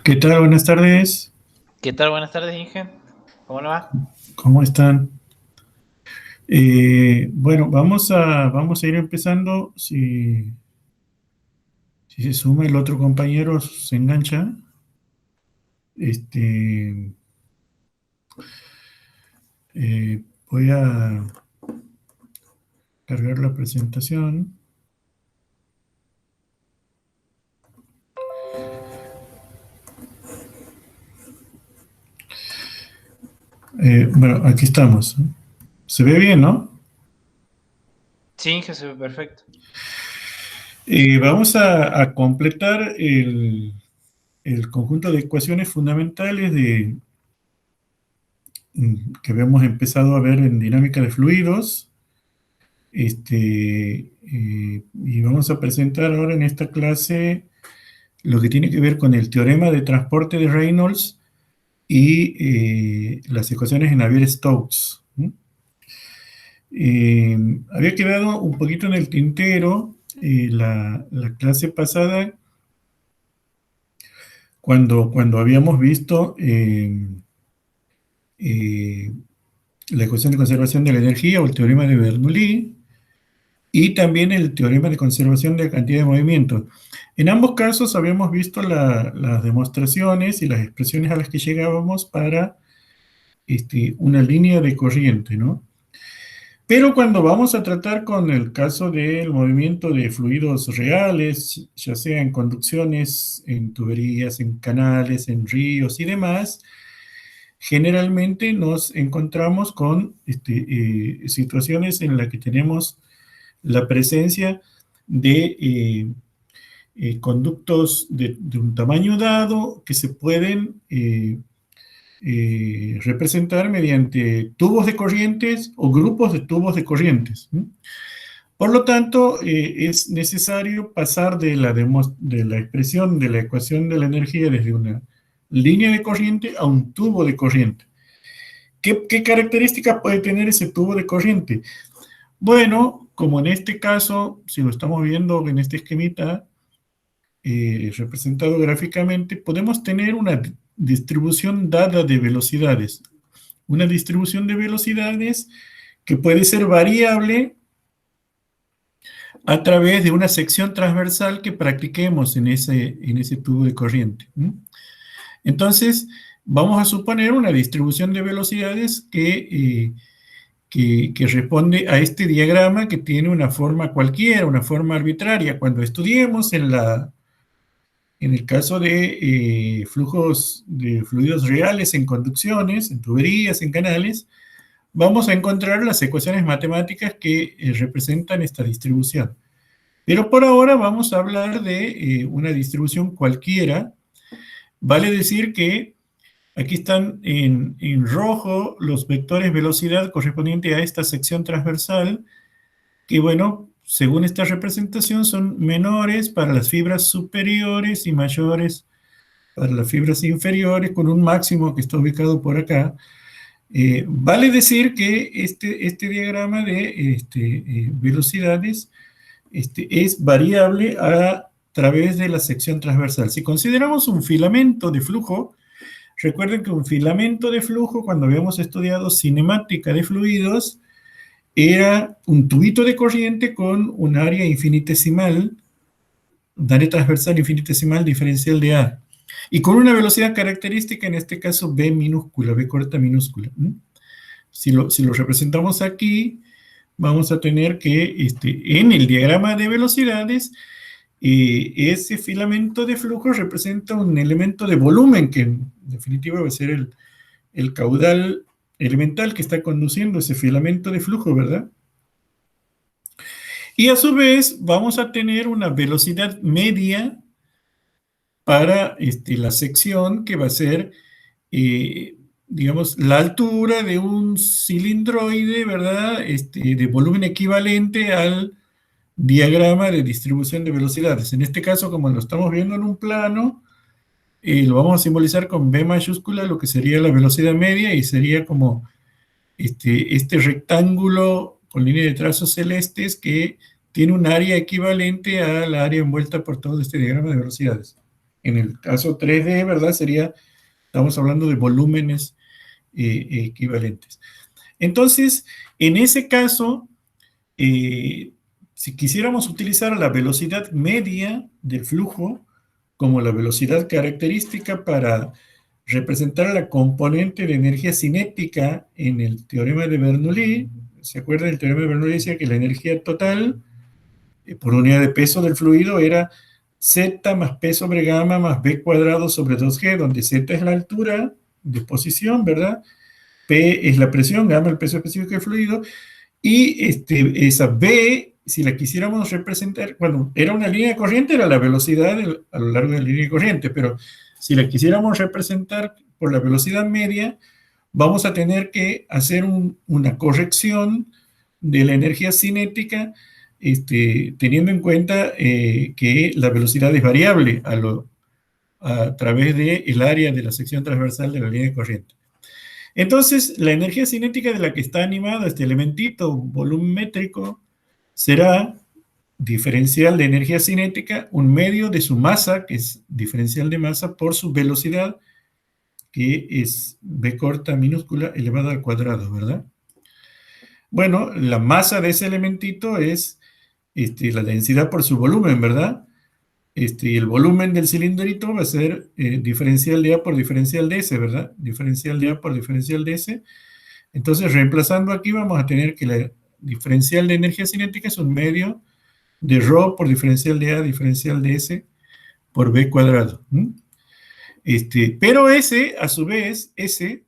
¿Qué tal? Buenas tardes. ¿Qué tal? Buenas tardes, Inge. ¿Cómo le va? ¿Cómo están? Bueno, vamos a ir empezando. Si se suma el otro compañero, se engancha. Este, Voy a cargar la presentación. Bueno, aquí estamos. Se ve bien, ¿no? Sí, Inge, se ve perfecto. Vamos a completar el conjunto de ecuaciones fundamentales que habíamos empezado a ver en dinámica de fluidos. Y vamos a presentar ahora en esta clase lo que tiene que ver con el teorema de transporte de Reynolds y las ecuaciones en Navier-Stokes. Había quedado un poquito en el tintero la clase pasada cuando habíamos visto eh, la ecuación de conservación de la energía o el teorema de Bernoulli, y también el teorema de conservación de la cantidad de movimiento. En ambos casos habíamos visto las demostraciones y las expresiones a las que llegábamos para una línea de corriente, ¿no? Pero cuando vamos a tratar con el caso del movimiento de fluidos reales, ya sea en conducciones, en tuberías, en canales, en ríos y demás, generalmente nos encontramos con situaciones en las que tenemos la presencia de conductos de un tamaño dado que se pueden representar mediante tubos de corrientes o grupos de tubos de corrientes. Por lo tanto, es necesario pasar de la expresión de la ecuación de la energía desde una línea de corriente a un tubo de corriente. ¿Qué características puede tener ese tubo de corriente? Bueno, como en este caso, si lo estamos viendo en este esquemita representado gráficamente, podemos tener una distribución dada de velocidades. Una distribución de velocidades que puede ser variable a través de una sección transversal que practiquemos en ese tubo de corriente. Entonces, vamos a suponer una distribución de velocidades que responde a este diagrama que tiene una forma cualquiera, una forma arbitraria. Cuando estudiemos en el caso de flujos de fluidos reales en conducciones, en tuberías, en canales, vamos a encontrar las ecuaciones matemáticas que representan esta distribución. Pero por ahora vamos a hablar de una distribución cualquiera. Vale decir que aquí están en rojo los vectores velocidad correspondientes a esta sección transversal, que bueno, según esta representación son menores para las fibras superiores y mayores para las fibras inferiores, con un máximo que está ubicado por acá. Vale decir que este diagrama de velocidades es variable a través de la sección transversal. Si consideramos un filamento de flujo, recuerden que un filamento de flujo, cuando habíamos estudiado cinemática de fluidos, era un tubito de corriente con un área infinitesimal, un área transversal infinitesimal diferencial de A, y con una velocidad característica, en este caso B minúscula, B corta minúscula. Si lo representamos aquí, vamos a tener que en el diagrama de velocidades, ese filamento de flujo representa un elemento de volumen, que en definitiva va a ser el caudal elemental que está conduciendo ese filamento de flujo, ¿verdad? Y a su vez vamos a tener una velocidad media para la sección que va a ser, digamos, la altura de un cilindroide, ¿verdad? De volumen equivalente al diagrama de distribución de velocidades. En este caso, como lo estamos viendo en un plano, lo vamos a simbolizar con B mayúscula, lo que sería la velocidad media, y sería como este rectángulo con línea de trazos celestes que tiene un área equivalente al área envuelta por todo este diagrama de velocidades. En el caso 3D, ¿verdad? Estamos hablando de volúmenes equivalentes. Entonces, en ese caso, si quisiéramos utilizar la velocidad media del flujo como la velocidad característica para representar la componente de energía cinética en el teorema de Bernoulli, ¿se acuerdan? El teorema de Bernoulli decía que la energía total por unidad de peso del fluido era z más p sobre gamma más b cuadrado sobre 2g, donde z es la altura de posición, ¿verdad? P es la presión, gamma el peso específico del fluido, y esa B, si la quisiéramos representar, bueno, era una línea de corriente, era la velocidad a lo largo de la línea de corriente, pero si la quisiéramos representar por la velocidad media, vamos a tener que hacer una corrección de la energía cinética, teniendo en cuenta que la velocidad es variable a través del área de la sección transversal de la línea de corriente. Entonces, la energía cinética de la que está animado este elementito volumétrico será diferencial de energía cinética, un medio de su masa, que es diferencial de masa, por su velocidad, que es b corta minúscula elevada al cuadrado, ¿verdad? Bueno, la masa de ese elementito es la densidad por su volumen, ¿verdad? Y el volumen del cilindrito va a ser diferencial de A por diferencial de S, ¿verdad? Diferencial de A por diferencial de S. Entonces, reemplazando aquí, vamos a tener que la diferencial de energía cinética es un medio de ρ por diferencial de A, diferencial de S, por B cuadrado. Pero S, a su vez, S,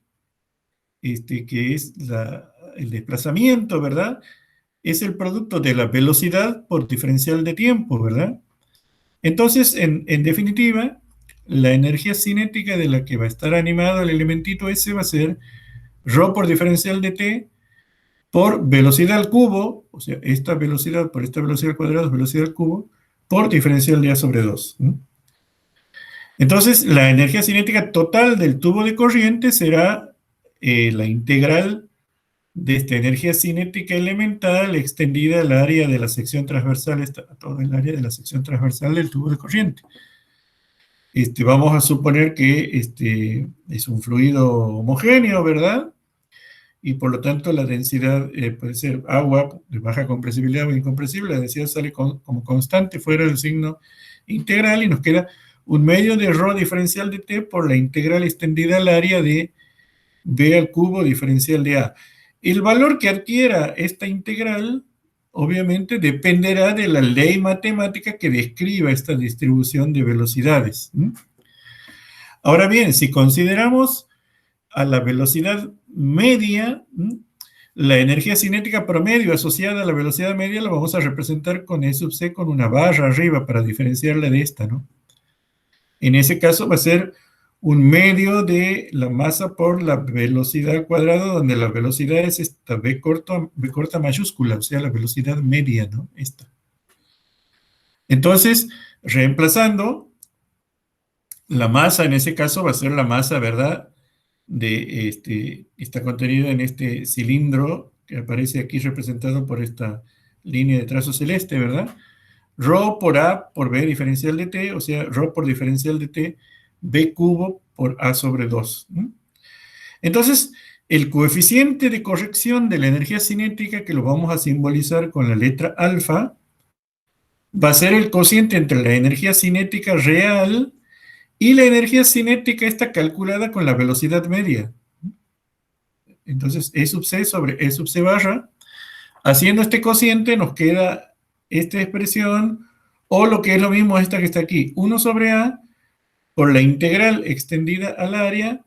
que es el desplazamiento, ¿verdad? Es el producto de la velocidad por diferencial de tiempo, ¿verdad? Entonces, en definitiva, la energía cinética de la que va a estar animado el elementito S va a ser ρ por diferencial de t por velocidad al cubo, o sea, esta velocidad por esta velocidad al cuadrado es velocidad al cubo, por diferencial de A sobre 2. Entonces, la energía cinética total del tubo de corriente será la integral de esta energía cinética elemental extendida al área de la sección transversal, todo el área de la sección transversal del tubo de corriente. Vamos a suponer que es un fluido homogéneo, ¿verdad? Y por lo tanto la densidad puede ser agua de baja compresibilidad o incompresible, la densidad sale como constante fuera del signo integral y nos queda un medio de ρ diferencial de t por la integral extendida al área de b al cubo diferencial de a. El valor que adquiera esta integral obviamente dependerá de la ley matemática que describa esta distribución de velocidades. Ahora bien, si consideramos a la velocidad media, la energía cinética promedio asociada a la velocidad media la vamos a representar con E sub c con una barra arriba para diferenciarla de esta, ¿no? En ese caso va a ser un medio de la masa por la velocidad al cuadrado, donde la velocidad es esta b corta mayúscula, o sea, la velocidad media, ¿no? Esta. Entonces, reemplazando, la masa en ese caso va a ser la masa, ¿verdad?, está contenida en este cilindro que aparece aquí representado por esta línea de trazo celeste, ¿verdad? Ρ por A por B diferencial de T, o sea, ρ por diferencial de T, B cubo por A sobre 2. Entonces, el coeficiente de corrección de la energía cinética, que lo vamos a simbolizar con la letra alfa, va a ser el cociente entre la energía cinética real y la energía cinética está calculada con la velocidad media. Entonces, E sub c sobre E sub c barra. Haciendo este cociente nos queda esta expresión, o lo que es lo mismo esta que está aquí, 1 sobre A por la integral extendida al área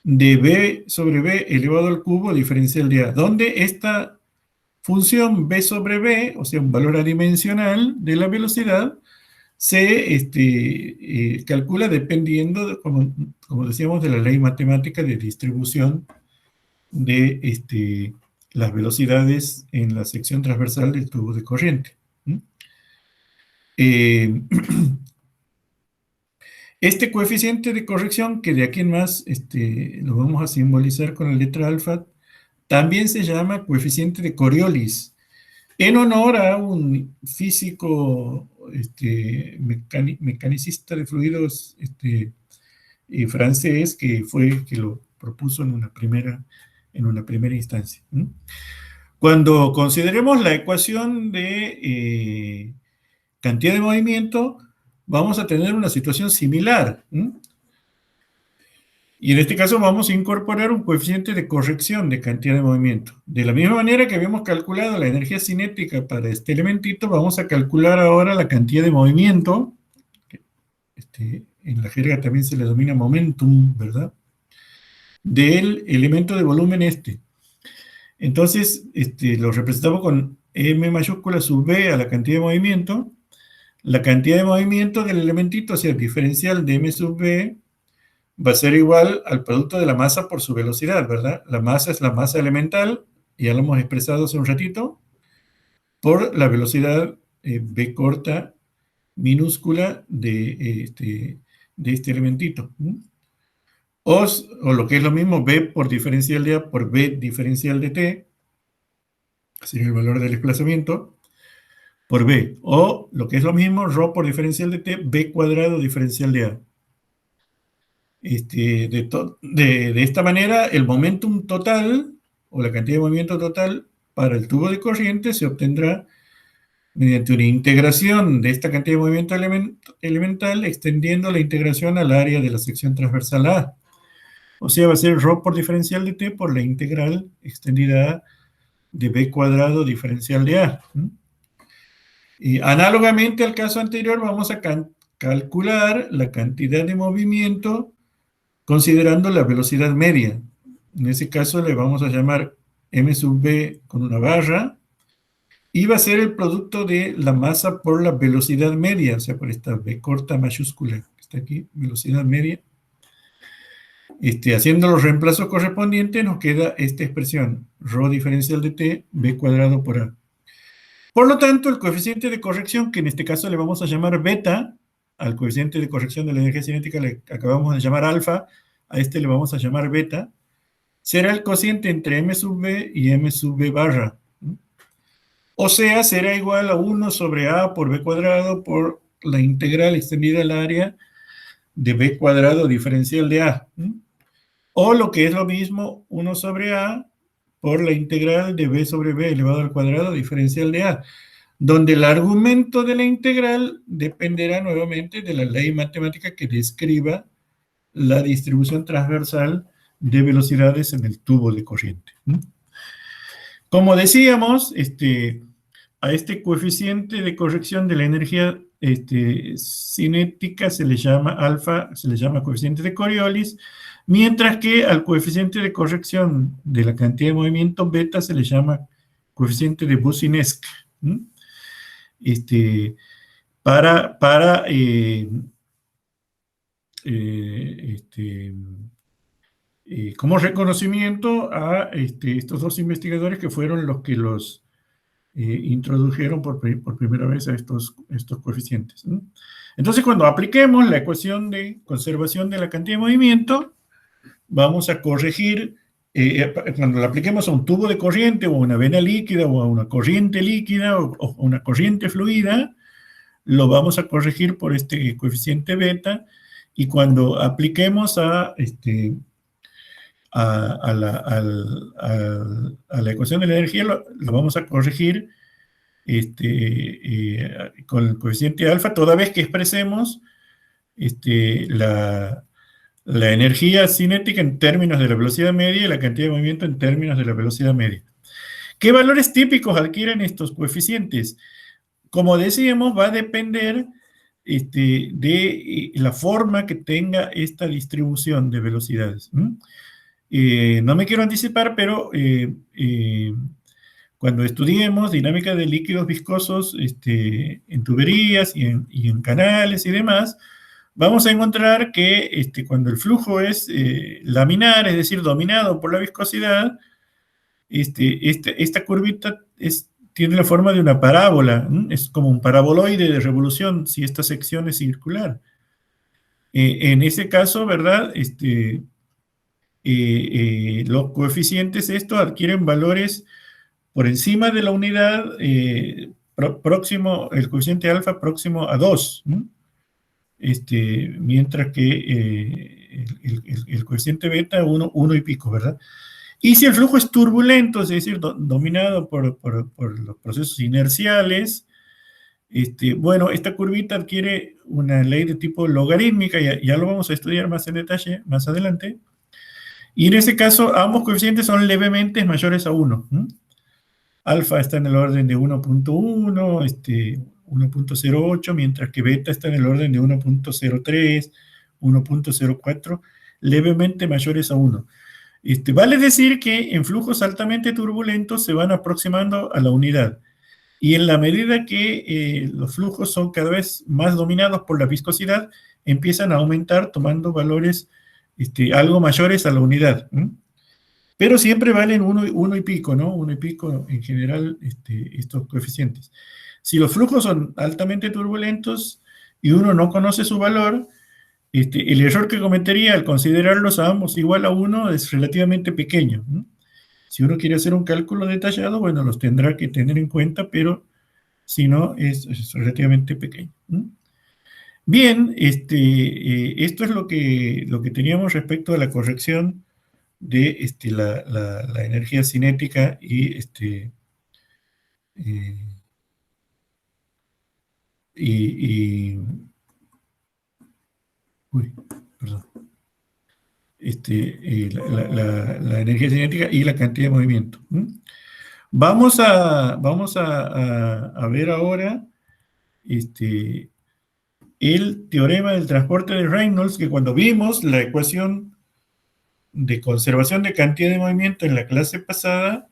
de B sobre B elevado al cubo diferencial de A, donde esta función B sobre B, o sea, un valor adimensional de la velocidad, se calcula dependiendo, como decíamos, de la ley matemática de distribución de las velocidades en la sección transversal del tubo de corriente. Este coeficiente de corrección, que de aquí en más lo vamos a simbolizar con la letra alfa, también se llama coeficiente de Coriolis. en honor a un físico mecanicista de fluidos francés que fue que lo propuso en una primera instancia. Cuando consideremos la ecuación de cantidad de movimiento, vamos a tener una situación similar. Y en este caso vamos a incorporar un coeficiente de corrección de cantidad de movimiento. De la misma manera que habíamos calculado la energía cinética para este elementito, vamos a calcular ahora la cantidad de movimiento. En la jerga también se le denomina momentum, ¿verdad? Del elemento de volumen este. Entonces, lo representamos con m mayúscula sub b a la cantidad de movimiento. La cantidad de movimiento del elementito, o sea, diferencial de m sub b, va a ser igual al producto de la masa por su velocidad, ¿verdad? La masa es la masa elemental, ya lo hemos expresado hace un ratito, por la velocidad b corta minúscula de este elementito. O lo que es lo mismo, b por diferencial de a por b diferencial de t, sería el valor del desplazamiento, por b. O lo que es lo mismo, ρ por diferencial de t, b cuadrado diferencial de a. De esta manera, el momentum total, o la cantidad de movimiento total para el tubo de corriente se obtendrá mediante una integración de esta cantidad de movimiento elemental, extendiendo la integración al área de la sección transversal A. O sea, va a ser ρ por diferencial de t por la integral extendida a de b cuadrado diferencial de a. Y análogamente al caso anterior, vamos a calcular la cantidad de movimiento considerando la velocidad media. En ese caso le vamos a llamar m sub b con una barra, y va a ser el producto de la masa por la velocidad media, o sea, por esta b corta mayúscula que está aquí, velocidad media. Haciendo los reemplazos correspondientes, nos queda esta expresión, ρ diferencial de t, b cuadrado por a. Por lo tanto, el coeficiente de corrección, que en este caso le vamos a llamar beta, al coeficiente de corrección de la energía cinética le acabamos de llamar alfa, a este le vamos a llamar beta, será el cociente entre m sub b y m sub b barra. O sea, será igual a 1 sobre a por b cuadrado por la integral extendida al área de b cuadrado diferencial de a. O lo que es lo mismo, 1 sobre a por la integral de b sobre b elevado al cuadrado diferencial de a, donde el argumento de la integral dependerá nuevamente de la ley matemática que describa la distribución transversal de velocidades en el tubo de corriente. Como decíamos, a este coeficiente de corrección de la energía cinética se le llama alfa, se le llama coeficiente de Coriolis, mientras que al coeficiente de corrección de la cantidad de movimiento beta se le llama coeficiente de Boussinesq. Como reconocimiento a estos dos investigadores que fueron los que los introdujeron por primera vez a estos coeficientes. Entonces, cuando apliquemos la ecuación de conservación de la cantidad de movimiento, vamos a corregir, cuando la apliquemos a un tubo de corriente o a una vena líquida o a una corriente líquida o una corriente fluida, lo vamos a corregir por este coeficiente beta, y cuando apliquemos a la ecuación de la energía, lo vamos a corregir con el coeficiente alfa, toda vez que expresemos la energía cinética en términos de la velocidad media y la cantidad de movimiento en términos de la velocidad media. ¿Qué valores típicos adquieren estos coeficientes? Como decíamos, va a depender de la forma que tenga esta distribución de velocidades. No me quiero anticipar, pero cuando estudiemos dinámica de líquidos viscosos en tuberías y en canales y demás, vamos a encontrar que cuando el flujo es laminar, es decir, dominado por la viscosidad, esta curvita tiene la forma de una parábola, es como un paraboloide de revolución si esta sección es circular. En ese caso, ¿verdad? Los coeficientes estos adquieren valores por encima de la unidad, próximo, el coeficiente alfa próximo a 2, ¿no? Mientras que el coeficiente beta 1 y pico, ¿verdad? Y si el flujo es turbulento, es decir, dominado por los procesos inerciales, bueno, esta curvita adquiere una ley de tipo logarítmica, ya lo vamos a estudiar más en detalle más adelante, y en ese caso ambos coeficientes son levemente mayores a 1. Alfa está en el orden de 1.1, 1.08, mientras que beta está en el orden de 1.03, 1.04, levemente mayores a 1. Vale decir que en flujos altamente turbulentos se van aproximando a la unidad. Y en la medida que los flujos son cada vez más dominados por la viscosidad, empiezan a aumentar tomando valores algo mayores a la unidad. Pero siempre valen 1 y pico, ¿no? 1 y pico en general estos coeficientes. Si los flujos son altamente turbulentos y uno no conoce su valor, el error que cometería al considerarlos a ambos igual a 1 es relativamente pequeño, ¿no? Si uno quiere hacer un cálculo detallado, bueno, los tendrá que tener en cuenta, pero si no, es relativamente pequeño. Bien, esto es lo que teníamos respecto a la corrección de la energía cinética uy, perdón. La energía cinética y la cantidad de movimiento. Vamos a ver ahora el teorema del transporte de Reynolds, que cuando vimos la ecuación de conservación de cantidad de movimiento en la clase pasada,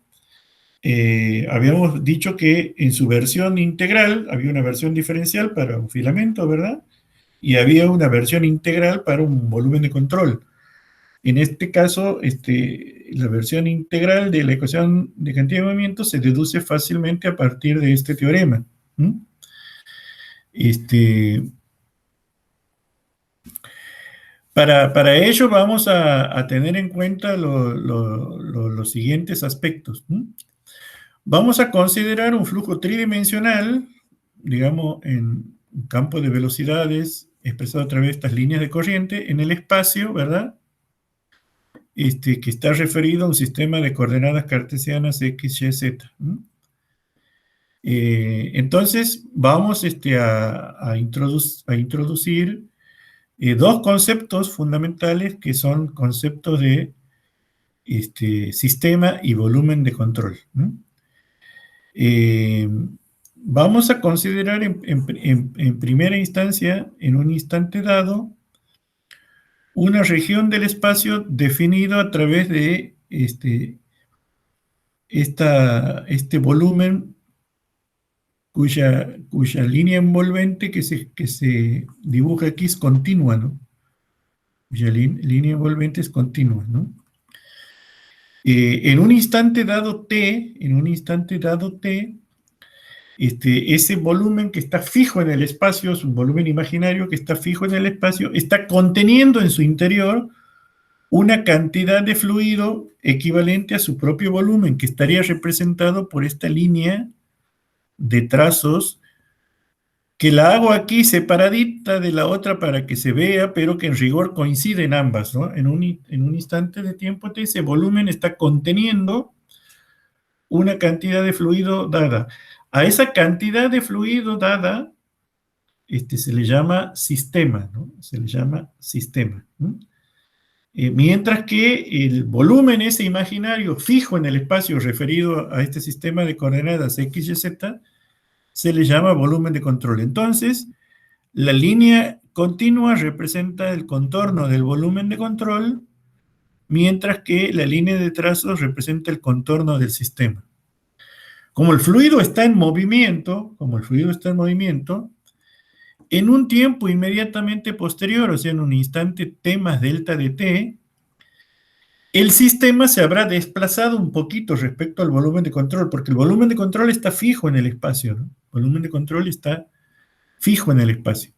habíamos dicho que en su versión integral había una versión diferencial para un filamento, ¿verdad? Y había una versión integral para un volumen de control. En este caso, la versión integral de la ecuación de cantidad de movimiento se deduce fácilmente a partir de este teorema. Para ello vamos a tener en cuenta los siguientes aspectos. Vamos a considerar un flujo tridimensional, digamos, en un campo de velocidades expresado a través de estas líneas de corriente en el espacio, ¿verdad? Que está referido a un sistema de coordenadas cartesianas X, Y, Z. Entonces, vamos a introducir dos conceptos fundamentales que son conceptos de sistema y volumen de control. Vamos a considerar en primera instancia, en un instante dado, una región del espacio definida a través de este volumen cuya línea envolvente que se dibuja aquí es continua, ¿no? Cuya línea envolvente es continua, ¿no? En un instante dado t, ese volumen que está fijo en el espacio, es un volumen imaginario que está fijo en el espacio, está conteniendo en su interior una cantidad de fluido equivalente a su propio volumen, que estaría representado por esta línea de trazos, que la hago aquí separadita de la otra para que se vea, pero que en rigor coinciden ambas, ¿no? En un instante de tiempo t, ese volumen está conteniendo una cantidad de fluido dada. A esa cantidad de fluido dada se le llama sistema, ¿no? Se le llama sistema, ¿no? Mientras que el volumen ese imaginario fijo en el espacio referido a este sistema de coordenadas X, Y, Z, se le llama volumen de control. Entonces, la línea continua representa el contorno del volumen de control, mientras que la línea de trazos representa el contorno del sistema. Como el fluido está en movimiento, en un tiempo inmediatamente posterior, o sea, en un instante t más delta de t, el sistema se habrá desplazado un poquito respecto al volumen de control, porque el volumen de control está fijo en el espacio, ¿no? El volumen de control está fijo en el espacio.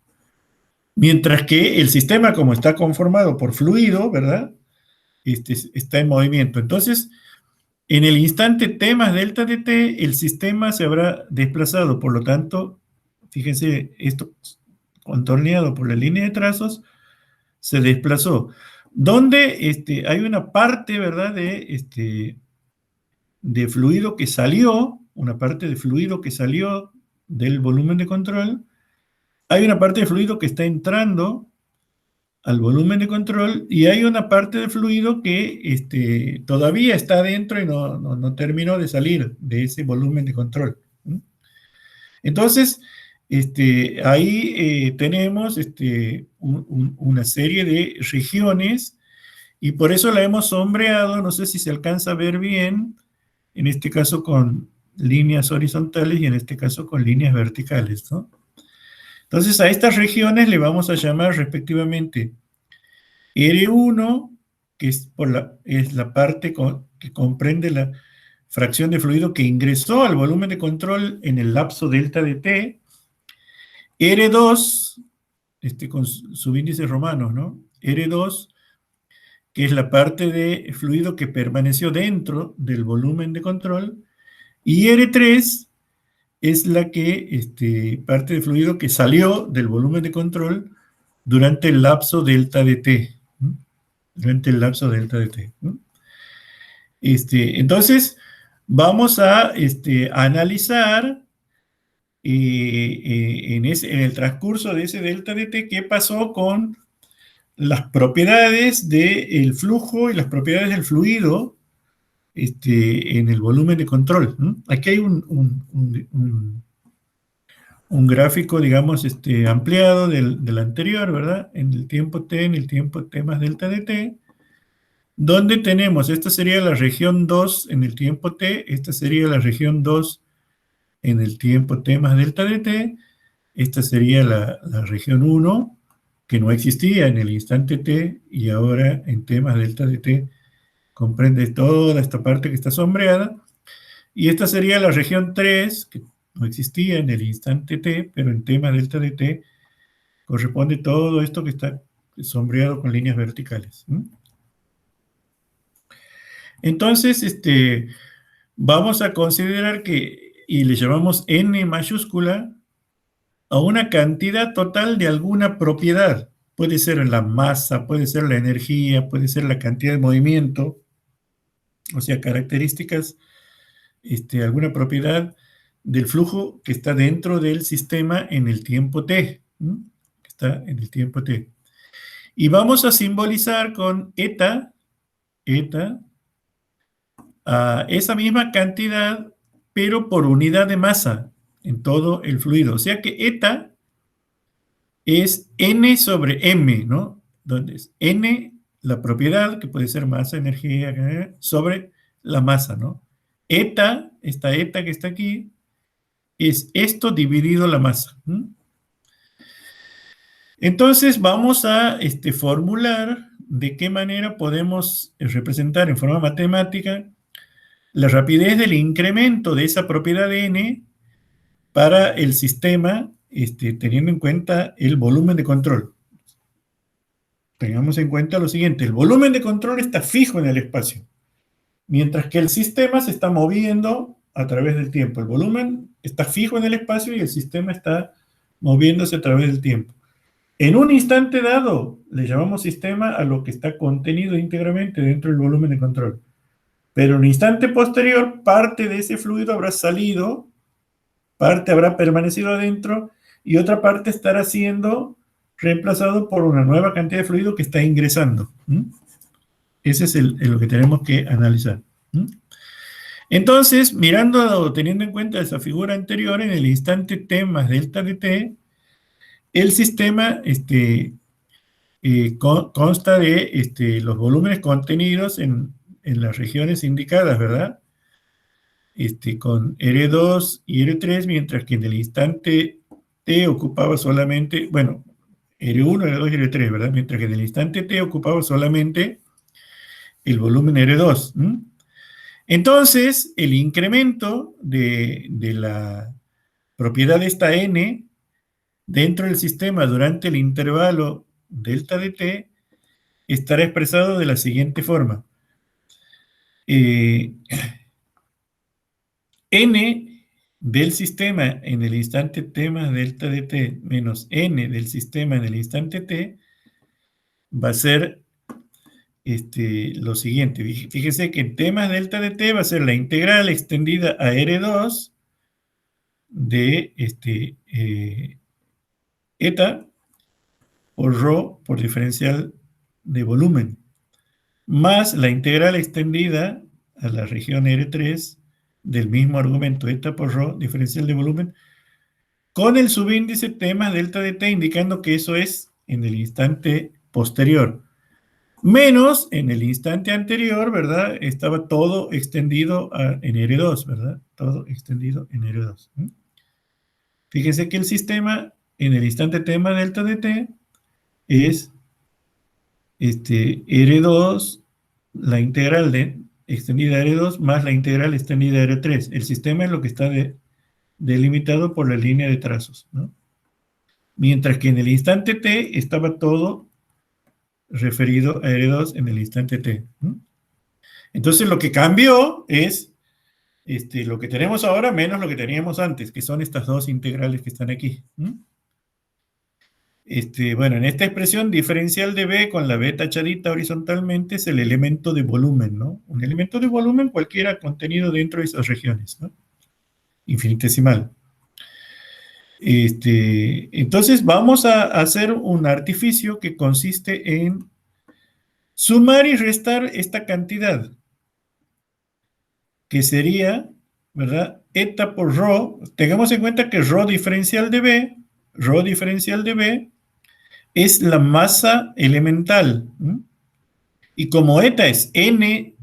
Mientras que el sistema, como está conformado por fluido, ¿verdad? Está en movimiento. Entonces, En el instante t más delta de t, el sistema se habrá desplazado, por lo tanto, fíjense, esto contorneado por la línea de trazos, se desplazó. Donde hay una parte, ¿verdad?, de fluido que salió, una parte de fluido que salió del volumen de control, hay una parte de fluido que está entrando al volumen de control y hay una parte de fluido que todavía está adentro y no terminó de salir de ese volumen de control. Entonces, ahí tenemos una serie de regiones y por eso la hemos sombreado, no sé si se alcanza a ver bien, en este caso con líneas horizontales y en este caso con líneas verticales, ¿no? Entonces a estas regiones le vamos a llamar respectivamente R1, que es la parte que comprende la fracción de fluido que ingresó al volumen de control en el lapso delta de t, R2, con subíndices romanos, ¿no? R2, que es la parte de fluido que permaneció dentro del volumen de control, y R3 es la parte de fluido que salió del volumen de control durante el lapso delta de t. Durante el lapso delta de t. Entonces, vamos a analizar en el transcurso de ese delta de t qué pasó con las propiedades del flujo y las propiedades del fluido en el volumen de control. Aquí hay un gráfico, digamos, ampliado del anterior, ¿verdad? En el tiempo t, en el tiempo t más delta de t, donde tenemos, esta sería la región 2 en el tiempo t, esta sería la región 2 en el tiempo t más delta de t, esta sería la región 1, que no existía en el instante t, y ahora en t más delta de t comprende toda esta parte que está sombreada, y esta sería la región 3, que no existía en el instante t, pero en t más delta de t corresponde todo esto que está sombreado con líneas verticales. Entonces, vamos a considerar que, y le llamamos n mayúscula, a una cantidad total de alguna propiedad. Puede ser la masa, puede ser la energía, puede ser la cantidad de movimiento, o sea, características, alguna propiedad del flujo que está dentro del sistema en el tiempo t, que está en el tiempo t. Y vamos a simbolizar con eta, esa misma cantidad, pero por unidad de masa en todo el fluido. O sea que eta es n sobre m, ¿no? Donde es n la propiedad, que puede ser masa, energía, sobre la masa, ¿no? Esta eta que está aquí, es esto dividido la masa. Entonces vamos a formular de qué manera podemos representar en forma matemática la rapidez del incremento de esa propiedad de n para el sistema, teniendo en cuenta el volumen de control. Tengamos en cuenta lo siguiente, el volumen de control está fijo en el espacio, mientras que el sistema se está moviendo a través del tiempo. El volumen está fijo en el espacio y el sistema está moviéndose a través del tiempo. En un instante dado, le llamamos sistema a lo que está contenido íntegramente dentro del volumen de control. Pero en un instante posterior, parte de ese fluido habrá salido, parte habrá permanecido adentro y otra parte estará siendo reemplazado por una nueva cantidad de fluido que está ingresando. Ese es lo que tenemos que analizar. Entonces, teniendo en cuenta esa figura anterior, en el instante t más delta de t, el sistema consta de los volúmenes contenidos en las regiones indicadas, ¿verdad? Con R2 y R3, mientras que en el instante t ocupaba solamente, bueno, R1, R2 y R3, ¿verdad? Mientras que en el instante t ocupaba solamente el volumen R2. Entonces, el incremento de la propiedad de esta n dentro del sistema durante el intervalo delta de t estará expresado de la siguiente forma. Eh, n del sistema en el instante t más delta de t menos n del sistema en el instante t va a ser lo siguiente. Fíjese que en t más delta de t va a ser la integral extendida a R2 de eta por ρ por diferencial de volumen, más la integral extendida a la región R3 del mismo argumento eta por ρ diferencial de volumen, con el subíndice t más delta de t, indicando que eso es en el instante posterior. Menos en el instante anterior, ¿verdad? Estaba todo extendido en R2, ¿verdad? Todo extendido en R2. Fíjense que el sistema en el instante t más delta de t es R2, la integral extendida a R2 más la integral extendida a R3. El sistema es lo que está delimitado por la línea de trazos, ¿no? Mientras que en el instante t estaba todo referido a R2 en el instante t. Entonces lo que cambió es lo que tenemos ahora menos lo que teníamos antes, que son estas dos integrales que están aquí. Bueno, en esta expresión diferencial de b con la b tachadita horizontalmente es el elemento de volumen, ¿no? Un elemento de volumen cualquiera contenido dentro de esas regiones, ¿no? Infinitesimal. Entonces vamos a hacer un artificio que consiste en sumar y restar esta cantidad, que sería, ¿verdad? Eta por ρ. Tengamos en cuenta que ρ diferencial de b es la masa elemental. Y como eta es n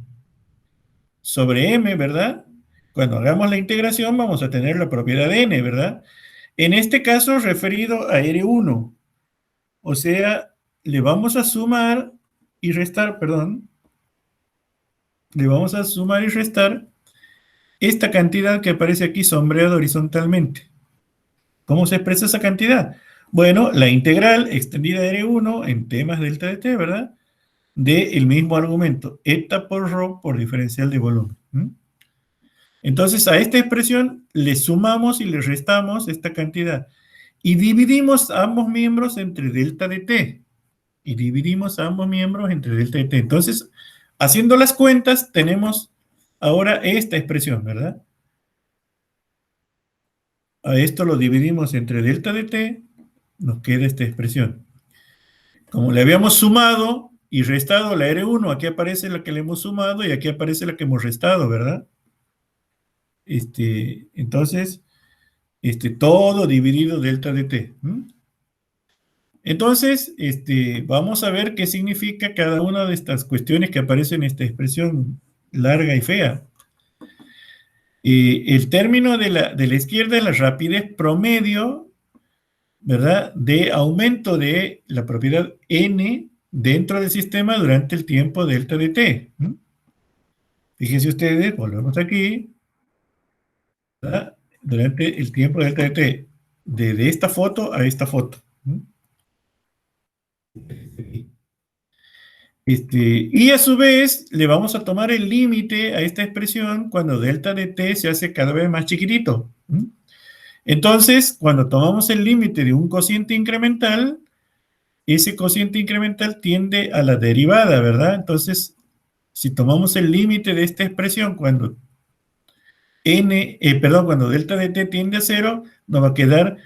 sobre m, ¿verdad? Cuando hagamos la integración vamos a tener la propiedad de n, ¿verdad? En este caso referido a R1. O sea, le vamos a sumar y restar, perdón. Le vamos a sumar y restar esta cantidad que aparece aquí sombreada horizontalmente. ¿Cómo se expresa esa cantidad? Bueno, la integral extendida de R1 en t más delta de t, ¿verdad? Del mismo argumento, eta por ρ por diferencial de volumen. Entonces a esta expresión le sumamos y le restamos esta cantidad. Y dividimos ambos miembros entre delta de t. Entonces, haciendo las cuentas, tenemos ahora esta expresión, ¿verdad? A esto lo dividimos entre delta de t, nos queda esta expresión. Como le habíamos sumado y restado la R1, aquí aparece la que le hemos sumado y aquí aparece la que hemos restado, ¿verdad? Entonces, todo dividido delta de t. Entonces, vamos a ver qué significa cada una de estas cuestiones que aparecen en esta expresión larga y fea. El término de la izquierda es la rapidez promedio, ¿verdad? De aumento de la propiedad n dentro del sistema durante el tiempo delta de t. Fíjense ustedes, volvemos aquí, ¿verdad? Durante el tiempo delta de t, de esta foto a esta foto. Y a su vez le vamos a tomar el límite a esta expresión cuando delta de t se hace cada vez más chiquitito. Entonces, cuando tomamos el límite de un cociente incremental, ese cociente incremental tiende a la derivada, ¿verdad? Entonces, si tomamos el límite de esta expresión cuando cuando delta de t tiende a 0, nos va a quedar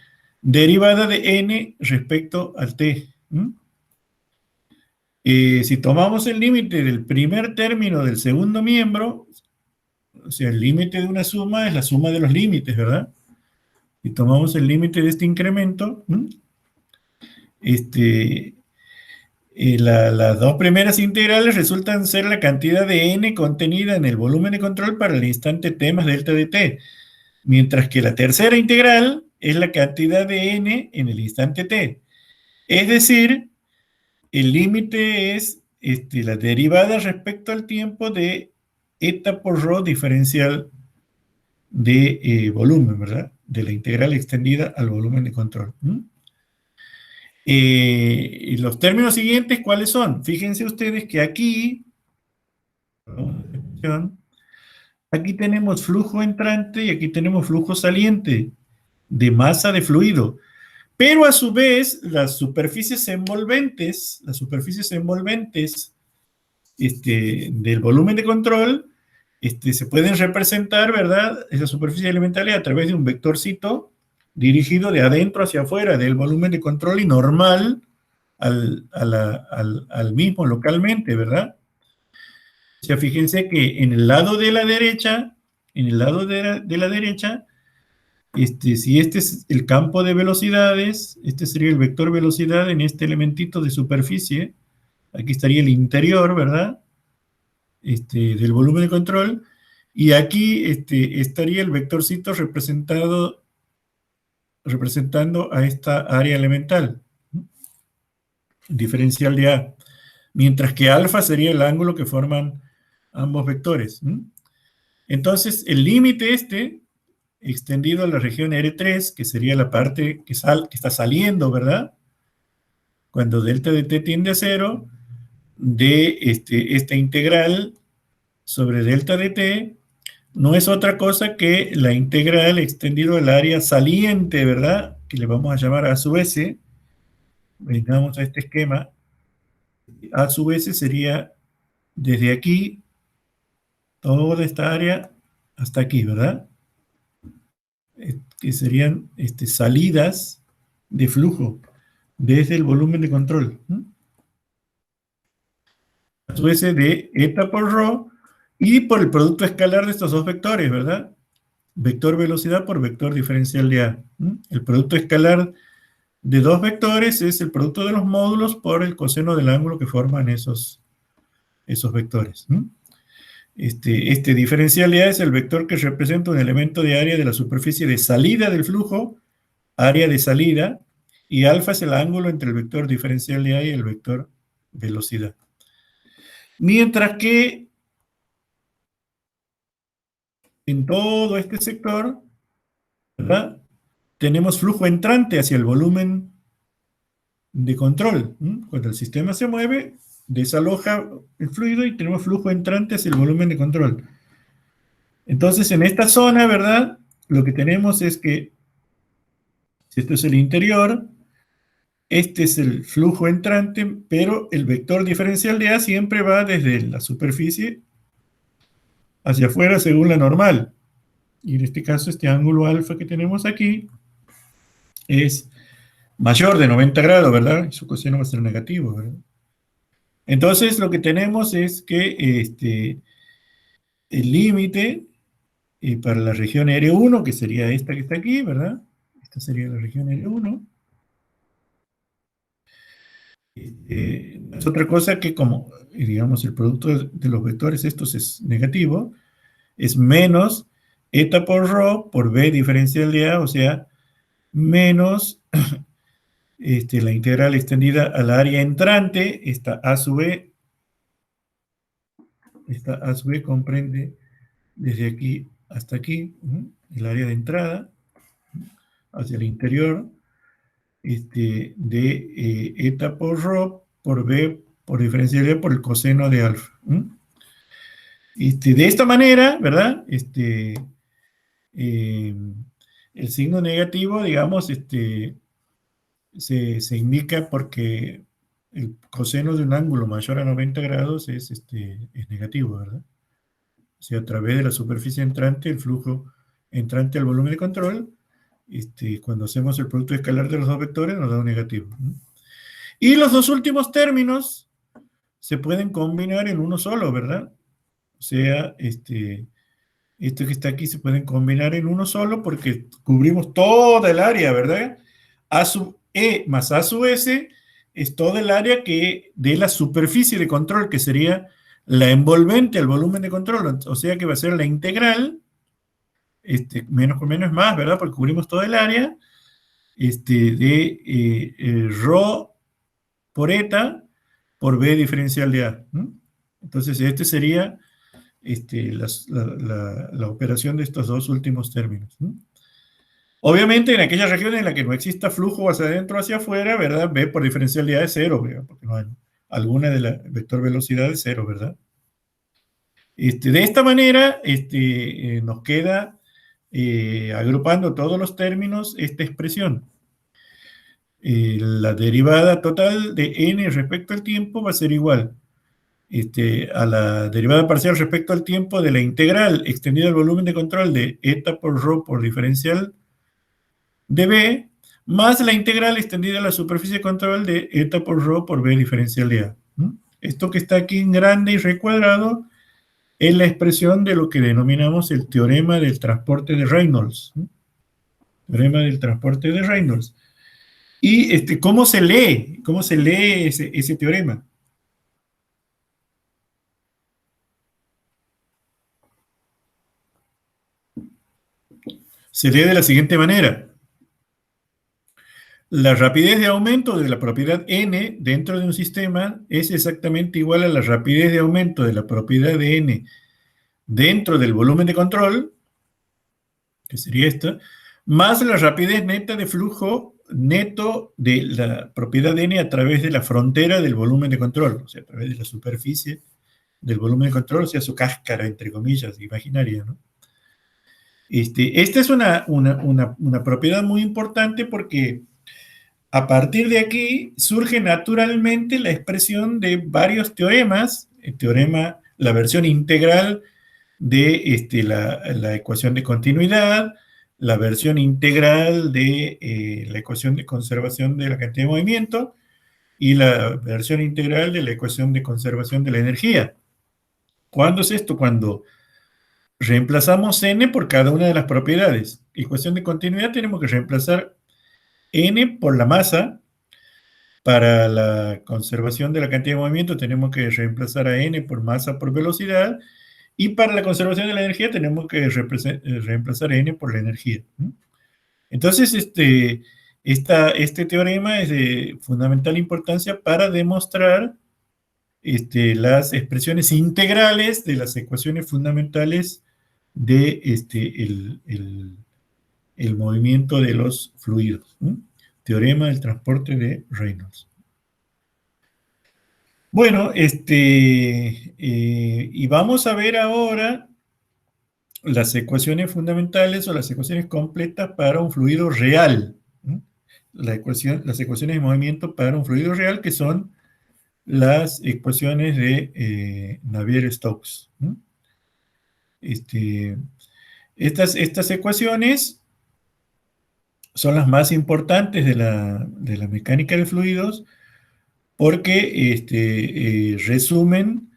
derivada de n respecto al t. Si tomamos el límite del primer término del segundo miembro, o sea, el límite de una suma es la suma de los límites, ¿verdad? Si tomamos el límite de este incremento, las dos primeras integrales resultan ser la cantidad de n contenida en el volumen de control para el instante t más delta de t, mientras que la tercera integral es la cantidad de n en el instante t. Es decir, el límite es la derivada respecto al tiempo de eta por ρ diferencial de volumen, ¿verdad? De la integral extendida al volumen de control. Y los términos siguientes, ¿cuáles son? Fíjense ustedes que aquí, aquí tenemos flujo entrante y aquí tenemos flujo saliente de masa de fluido. Pero a su vez, las superficies envolventes del volumen de control, se pueden representar, ¿verdad? Esas superficies elementales a través de un vectorcito dirigido de adentro hacia afuera del volumen de control y normal al mismo localmente, ¿verdad? O sea, fíjense que en el lado de la derecha, si este es el campo de velocidades, este sería el vector velocidad en este elementito de superficie, aquí estaría el interior, ¿verdad? Del volumen de control, y aquí estaría el vectorcito representando a esta área elemental, diferencial de A, mientras que alfa sería el ángulo que forman ambos vectores. Entonces, el límite extendido a la región R3, que sería la parte que está saliendo, ¿verdad? Cuando delta de t tiende a 0, de esta integral sobre delta de t, no es otra cosa que la integral extendido al área saliente, ¿verdad? Que le vamos a llamar A sub s. Vengamos a este esquema. A sub s sería desde aquí, toda esta área, hasta aquí, ¿verdad? Que serían salidas de flujo desde el volumen de control. A su vez de eta por rho y por el producto escalar de estos dos vectores, ¿verdad? Vector velocidad por vector diferencial de A. El producto escalar de dos vectores es el producto de los módulos por el coseno del ángulo que forman esos vectores. Este diferencial de A es el vector que representa un elemento de área de la superficie de salida del flujo, área de salida, y alfa es el ángulo entre el vector diferencial de A y el vector velocidad. Mientras que en todo este sector, ¿verdad?, tenemos flujo entrante hacia el volumen de control. Cuando el sistema se mueve, desaloja el fluido y tenemos flujo entrante hacia el volumen de control. Entonces, en esta zona, ¿verdad?, lo que tenemos es que, si esto es el interior, este es el flujo entrante, pero el vector diferencial de A siempre va desde la superficie hacia afuera según la normal. Y en este caso, este ángulo alfa que tenemos aquí es mayor de 90 grados, ¿verdad? Y su coseno va a ser negativo, ¿verdad? Entonces, lo que tenemos es que el límite para la región R1, que sería esta que está aquí, ¿verdad? Esta sería la región R1. Es otra cosa que como, digamos, el producto de los vectores estos es negativo, es menos eta por rho por b diferencial de A, o sea, menos la integral extendida al área entrante, esta A sub B comprende desde aquí hasta aquí, el área de entrada, hacia el interior, de eta por rho por b por diferencial de por el coseno de alfa. De esta manera, ¿verdad? El signo negativo, digamos, se indica porque el coseno de un ángulo mayor a 90 grados es negativo, ¿verdad? O sea, a través de la superficie entrante, el flujo entrante al volumen de control, cuando hacemos el producto escalar de los dos vectores, nos da un negativo. Y los dos últimos términos se pueden combinar en uno solo, ¿verdad? O sea, esto que está aquí se pueden combinar en uno solo porque cubrimos toda el área, ¿verdad? A sub E más A sub S es toda el área de la superficie de control, que sería la envolvente al volumen de control, o sea que va a ser la integral, menos con menos es más, ¿verdad? Porque cubrimos toda el área, de rho por eta por b diferencial de A. Entonces, sería la operación de estos dos últimos términos. Obviamente, en aquellas regiones en las que no exista flujo hacia adentro o hacia afuera, ¿verdad? B por diferencial de A es cero, ¿verdad? Porque no hay alguna de la vector velocidad es cero, ¿verdad? De esta manera, nos queda, agrupando todos los términos, esta expresión. La derivada total de n respecto al tiempo va a ser igual a la derivada parcial respecto al tiempo de la integral extendida al volumen de control de eta por rho por diferencial de b, más la integral extendida a la superficie de control de eta por rho por b diferencial de a. Esto que está aquí en grande y recuadrado es la expresión de lo que denominamos el teorema del transporte de Reynolds. Teorema del transporte de Reynolds. ¿Y cómo se lee? ¿Cómo se lee ese teorema? Se lee de la siguiente manera. La rapidez de aumento de la propiedad n dentro de un sistema es exactamente igual a la rapidez de aumento de la propiedad de n dentro del volumen de control, que sería esta, más la rapidez neta de flujo neto de la propiedad n a través de la frontera del volumen de control, o sea, a través de la superficie del volumen de control, o sea, su cáscara, entre comillas, imaginaria, ¿no? Esta es una propiedad muy importante porque a partir de aquí surge naturalmente la expresión de varios teoremas, el teorema, la versión integral de la ecuación de continuidad, la versión integral de la ecuación de conservación de la cantidad de movimiento y la versión integral de la ecuación de conservación de la energía. ¿Cuándo es esto? Cuando reemplazamos n por cada una de las propiedades. Ecuación de continuidad tenemos que reemplazar n por la masa. Para la conservación de la cantidad de movimiento tenemos que reemplazar a n por masa por velocidad. Y para la conservación de la energía tenemos que reemplazar n por la energía. Entonces, este teorema es de fundamental importancia para demostrar las expresiones integrales de las ecuaciones fundamentales de el movimiento de los fluidos. Teorema del transporte de Reynolds. Bueno, y vamos a ver ahora las ecuaciones fundamentales o las ecuaciones completas para un fluido real. Las ecuaciones de movimiento para un fluido real, que son las ecuaciones de Navier-Stokes. Estas ecuaciones son las más importantes de la mecánica de fluidos porque resumen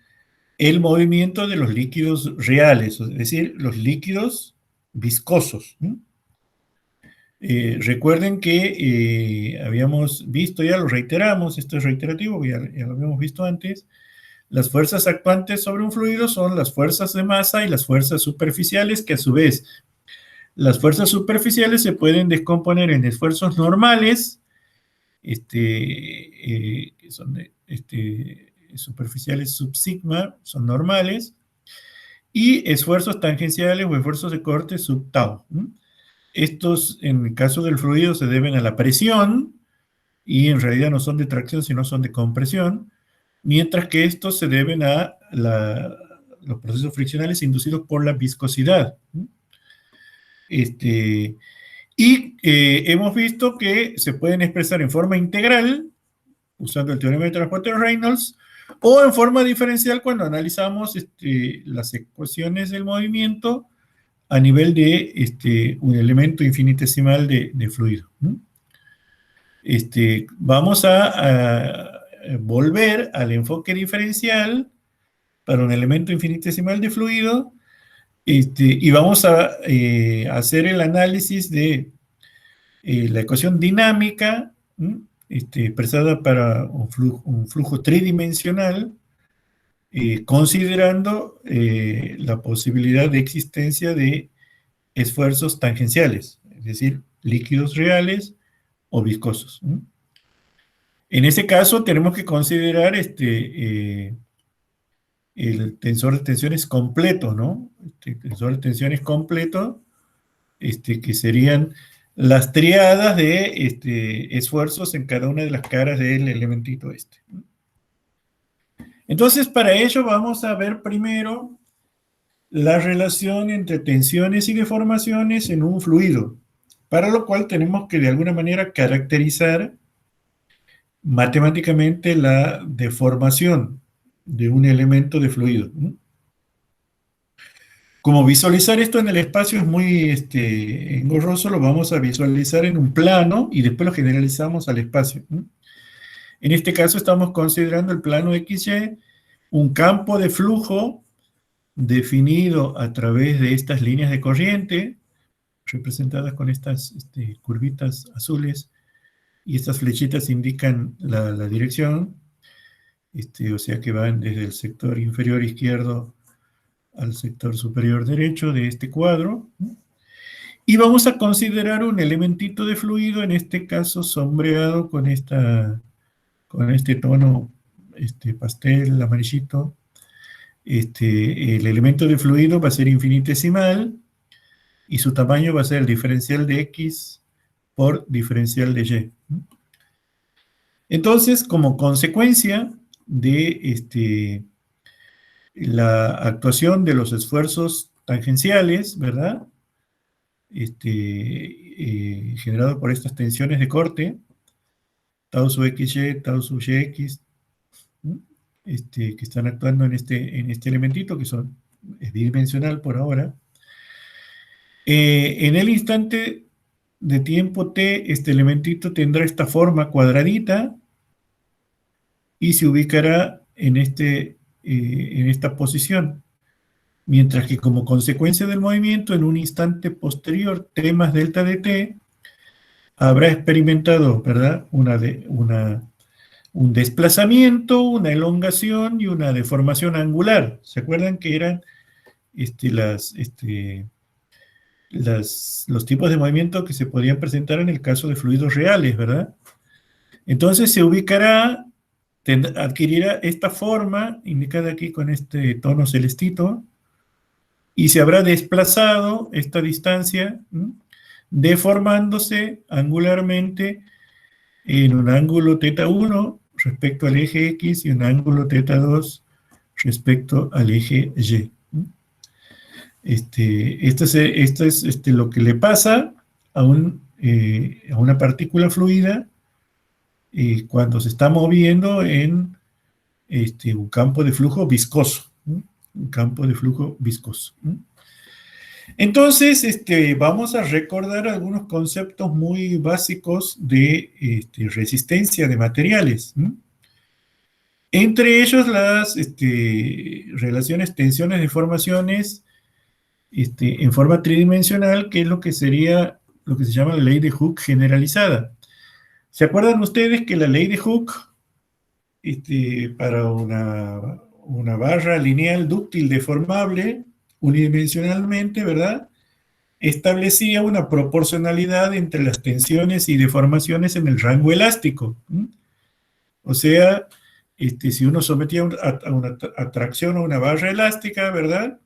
el movimiento de los líquidos reales, es decir, los líquidos viscosos. Recuerden que habíamos visto, ya lo reiteramos, esto es reiterativo, ya lo habíamos visto antes, las fuerzas actuantes sobre un fluido son las fuerzas de masa y las fuerzas superficiales, que a su vez, las fuerzas superficiales se pueden descomponer en esfuerzos normales, que son superficiales sub sigma, son normales, y esfuerzos tangenciales o esfuerzos de corte sub tau. Estos, en el caso del fluido, se deben a la presión, y en realidad no son de tracción, sino son de compresión, mientras que estos se deben a los procesos friccionales inducidos por la viscosidad. Hemos visto que se pueden expresar en forma integral, usando el teorema de transporte de Reynolds, o en forma diferencial cuando analizamos las ecuaciones del movimiento a nivel de un elemento infinitesimal de fluido. Vamos a volver al enfoque diferencial para un elemento infinitesimal de fluido, y vamos a hacer el análisis de la ecuación dinámica, expresada para un flujo tridimensional, considerando la posibilidad de existencia de esfuerzos tangenciales, es decir, líquidos reales o viscosos. En ese caso tenemos que considerar el tensor de tensiones completo, ¿no? Tensor de tensiones completo, que serían las triadas de esfuerzos en cada una de las caras del elementito. Entonces, para ello vamos a ver primero la relación entre tensiones y deformaciones en un fluido, para lo cual tenemos que de alguna manera caracterizar matemáticamente la deformación de un elemento de fluido. Como visualizar esto en el espacio es muy engorroso, lo vamos a visualizar en un plano y después lo generalizamos al espacio. En este caso estamos considerando el plano XY, un campo de flujo definido a través de estas líneas de corriente, representadas con estas curvitas azules, y estas flechitas indican la dirección, o sea que van desde el sector inferior izquierdo al sector superior derecho de este cuadro. Y vamos a considerar un elementito de fluido, en este caso sombreado con este tono pastel amarillito. El elemento de fluido va a ser infinitesimal y su tamaño va a ser el diferencial de X por diferencial de Y. Entonces, como consecuencia de la actuación de los esfuerzos tangenciales, ¿verdad? Generado por estas tensiones de corte, tau sub XY, tau sub YX, que están actuando en este elementito, que es bidimensional por ahora. En el instante de tiempo t, este elementito tendrá esta forma cuadradita y se ubicará en esta posición. Mientras que como consecuencia del movimiento, en un instante posterior, t más delta de t, habrá experimentado, ¿verdad?, un desplazamiento, una elongación y una deformación angular. ¿Se acuerdan que eran los tipos de movimiento que se podían presentar en el caso de fluidos reales, ¿verdad? Entonces se ubicará, adquirirá esta forma, indicada aquí con este tono celestito, y se habrá desplazado esta distancia, deformándose angularmente en un ángulo θ1 respecto al eje X y un ángulo θ2 respecto al eje Y. Esto es lo que le pasa a una partícula fluida cuando se está moviendo en un campo de flujo viscoso. Un campo de flujo viscoso. Entonces, vamos a recordar algunos conceptos muy básicos de resistencia de materiales. Entre ellos las relaciones tensiones deformaciones en forma tridimensional, que es lo que sería lo que se llama la ley de Hooke generalizada. ¿Se acuerdan ustedes que la ley de Hooke, para una barra lineal dúctil deformable unidimensionalmente, ¿verdad?, establecía una proporcionalidad entre las tensiones y deformaciones en el rango elástico? O sea, si uno sometía a una atracción a una barra elástica, ¿verdad?,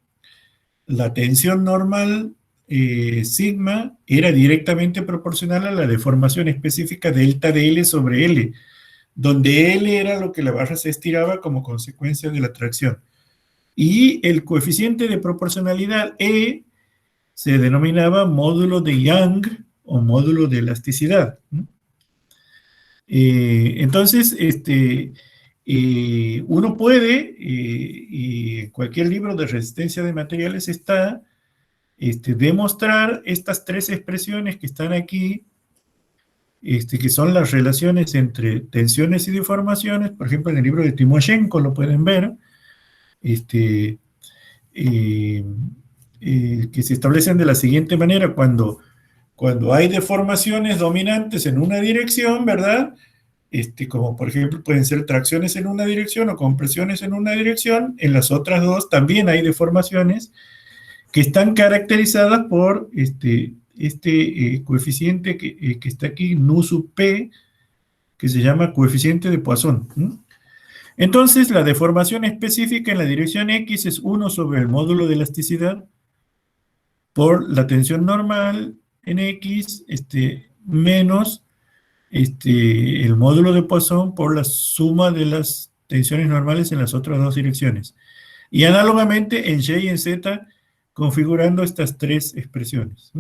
la tensión normal sigma era directamente proporcional a la deformación específica delta de L sobre L, donde L era lo que la barra se estiraba como consecuencia de la atracción. Y el coeficiente de proporcionalidad E se denominaba módulo de Young o módulo de elasticidad. Entonces, uno puede, y en cualquier libro de resistencia de materiales está, demostrar estas tres expresiones que están aquí, que son las relaciones entre tensiones y deformaciones. Por ejemplo, en el libro de Timoshenko lo pueden ver, que se establecen de la siguiente manera: cuando hay deformaciones dominantes en una dirección, ¿verdad?, como por ejemplo pueden ser tracciones en una dirección o compresiones en una dirección, en las otras dos también hay deformaciones que están caracterizadas por coeficiente que está aquí, nu sub p, que se llama coeficiente de Poisson. Entonces, la deformación específica en la dirección X es 1 sobre el módulo de elasticidad por la tensión normal en X, menos el módulo de Poisson por la suma de las tensiones normales en las otras dos direcciones. Y análogamente en Y y en Z, configurando estas tres expresiones.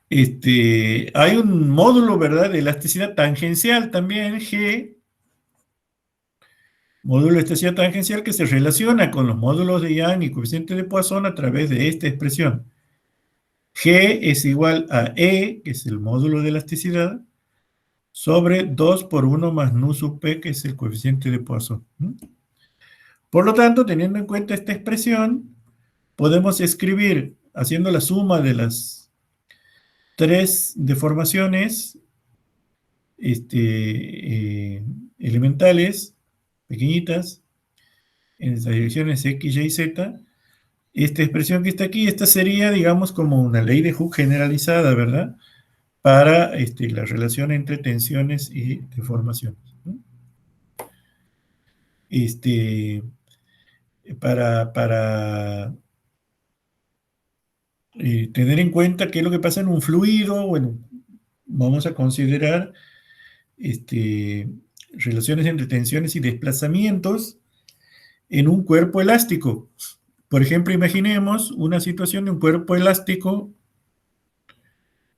Hay un módulo, ¿verdad?, de elasticidad tangencial también, G, módulo de elasticidad tangencial que se relaciona con los módulos de Young y coeficiente de Poisson a través de esta expresión. G es igual a E, que es el módulo de elasticidad, sobre 2 por 1 más nu sub P, que es el coeficiente de Poisson. Por lo tanto, teniendo en cuenta esta expresión, podemos escribir, haciendo la suma de las tres deformaciones elementales, pequeñitas, en las direcciones X, Y, Z, esta expresión que está aquí, esta sería, digamos, como una ley de Hooke generalizada, ¿verdad?, para la relación entre tensiones y deformaciones. Para tener en cuenta qué es lo que pasa en un fluido, bueno, vamos a considerar relaciones entre tensiones y desplazamientos en un cuerpo elástico. Por ejemplo, imaginemos una situación de un cuerpo elástico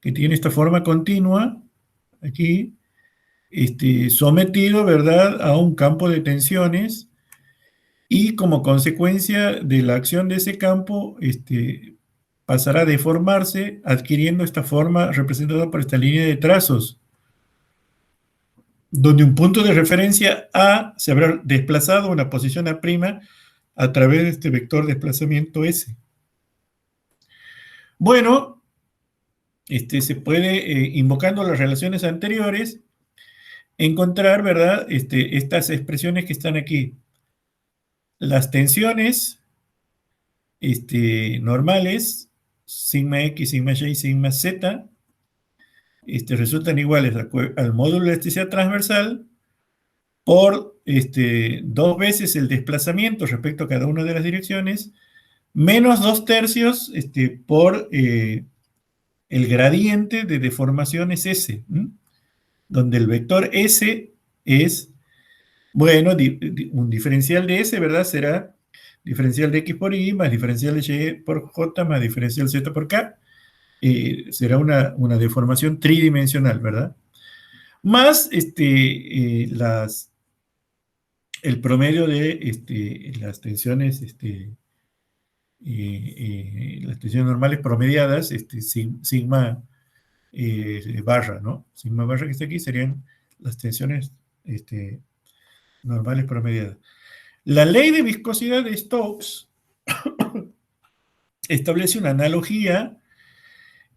que tiene esta forma continua, aquí, sometido, ¿verdad?, a un campo de tensiones, y como consecuencia de la acción de ese campo, pasará a deformarse, adquiriendo esta forma representada por esta línea de trazos, donde un punto de referencia A se habrá desplazado a una posición A' a través de este vector de desplazamiento S. Bueno, se puede, invocando las relaciones anteriores, encontrar, ¿verdad?, estas expresiones que están aquí. Las tensiones normales, sigma X, sigma Y, sigma Z, resultan iguales al módulo de elasticidad transversal por 2 veces el desplazamiento respecto a cada una de las direcciones, menos 2/3 por el gradiente de deformaciones S, donde el vector S es, bueno, un diferencial de S, ¿verdad?, será diferencial de X por Y, más diferencial de Y por J, más diferencial Z por K, será una deformación tridimensional, ¿verdad? Más el promedio de las tensiones, las tensiones normales promediadas, sigma barra, ¿no? Sigma barra que está aquí serían las tensiones normales promediadas. La ley de viscosidad de Stokes establece una analogía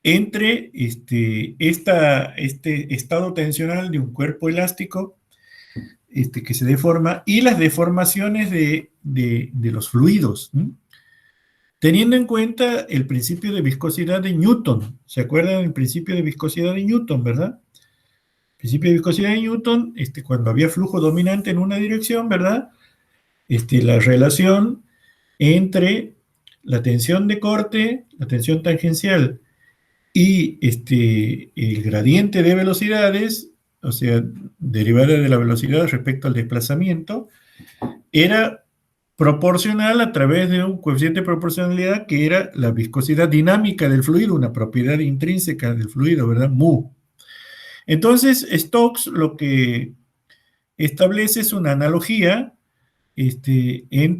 entre este estado tensional de un cuerpo elástico que se deforma y las deformaciones de los fluidos, teniendo en cuenta el principio de viscosidad de Newton. ¿Se acuerdan del principio de viscosidad de Newton, verdad? El principio de viscosidad de Newton, cuando había flujo dominante en una dirección, ¿verdad?, la relación entre la tensión de corte, la tensión tangencial y el gradiente de velocidades, o sea, derivada de la velocidad respecto al desplazamiento, era proporcional a través de un coeficiente de proporcionalidad que era la viscosidad dinámica del fluido, una propiedad intrínseca del fluido, ¿verdad? Mu. Entonces, Stokes lo que establece es una analogía entre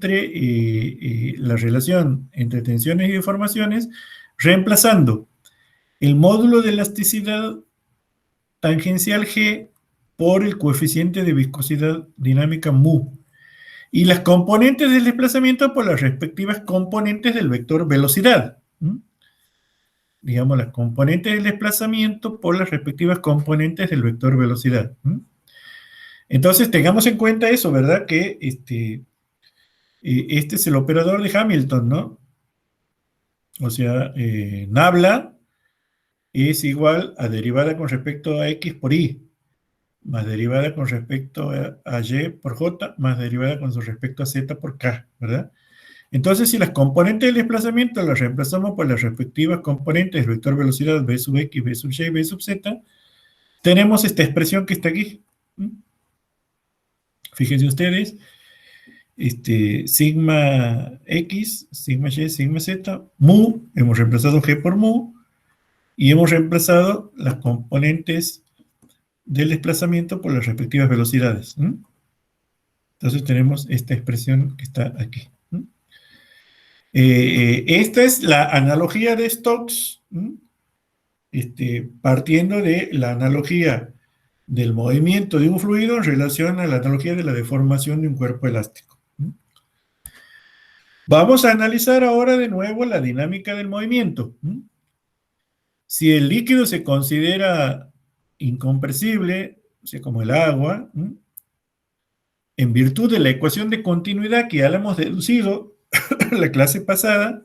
la relación entre tensiones y deformaciones, reemplazando el módulo de elasticidad tangencial G por el coeficiente de viscosidad dinámica mu, y las componentes del desplazamiento por las respectivas componentes del vector velocidad. Digamos, las componentes del desplazamiento por las respectivas componentes del vector velocidad. Entonces, tengamos en cuenta eso, ¿verdad? Que este es el operador de Hamilton, ¿no? O sea, nabla es igual a derivada con respecto a X por Y, más derivada con respecto a Y por J, más derivada con respecto a Z por K, ¿verdad? Entonces, si las componentes del desplazamiento las reemplazamos por las respectivas componentes del vector velocidad v sub X, v sub Y, v sub Z, tenemos esta expresión que está aquí. Fíjense ustedes, sigma X, sigma Y, sigma Z, mu, hemos reemplazado G por mu, y hemos reemplazado las componentes del desplazamiento por las respectivas velocidades. Entonces tenemos esta expresión que está aquí. Esta es la analogía de Stokes, partiendo de la analogía del movimiento de un fluido en relación a la analogía de la deformación de un cuerpo elástico. Vamos a analizar ahora de nuevo la dinámica del movimiento. Si el líquido se considera incompresible, o sea, como el agua, en virtud de la ecuación de continuidad que ya la hemos deducido en la clase pasada,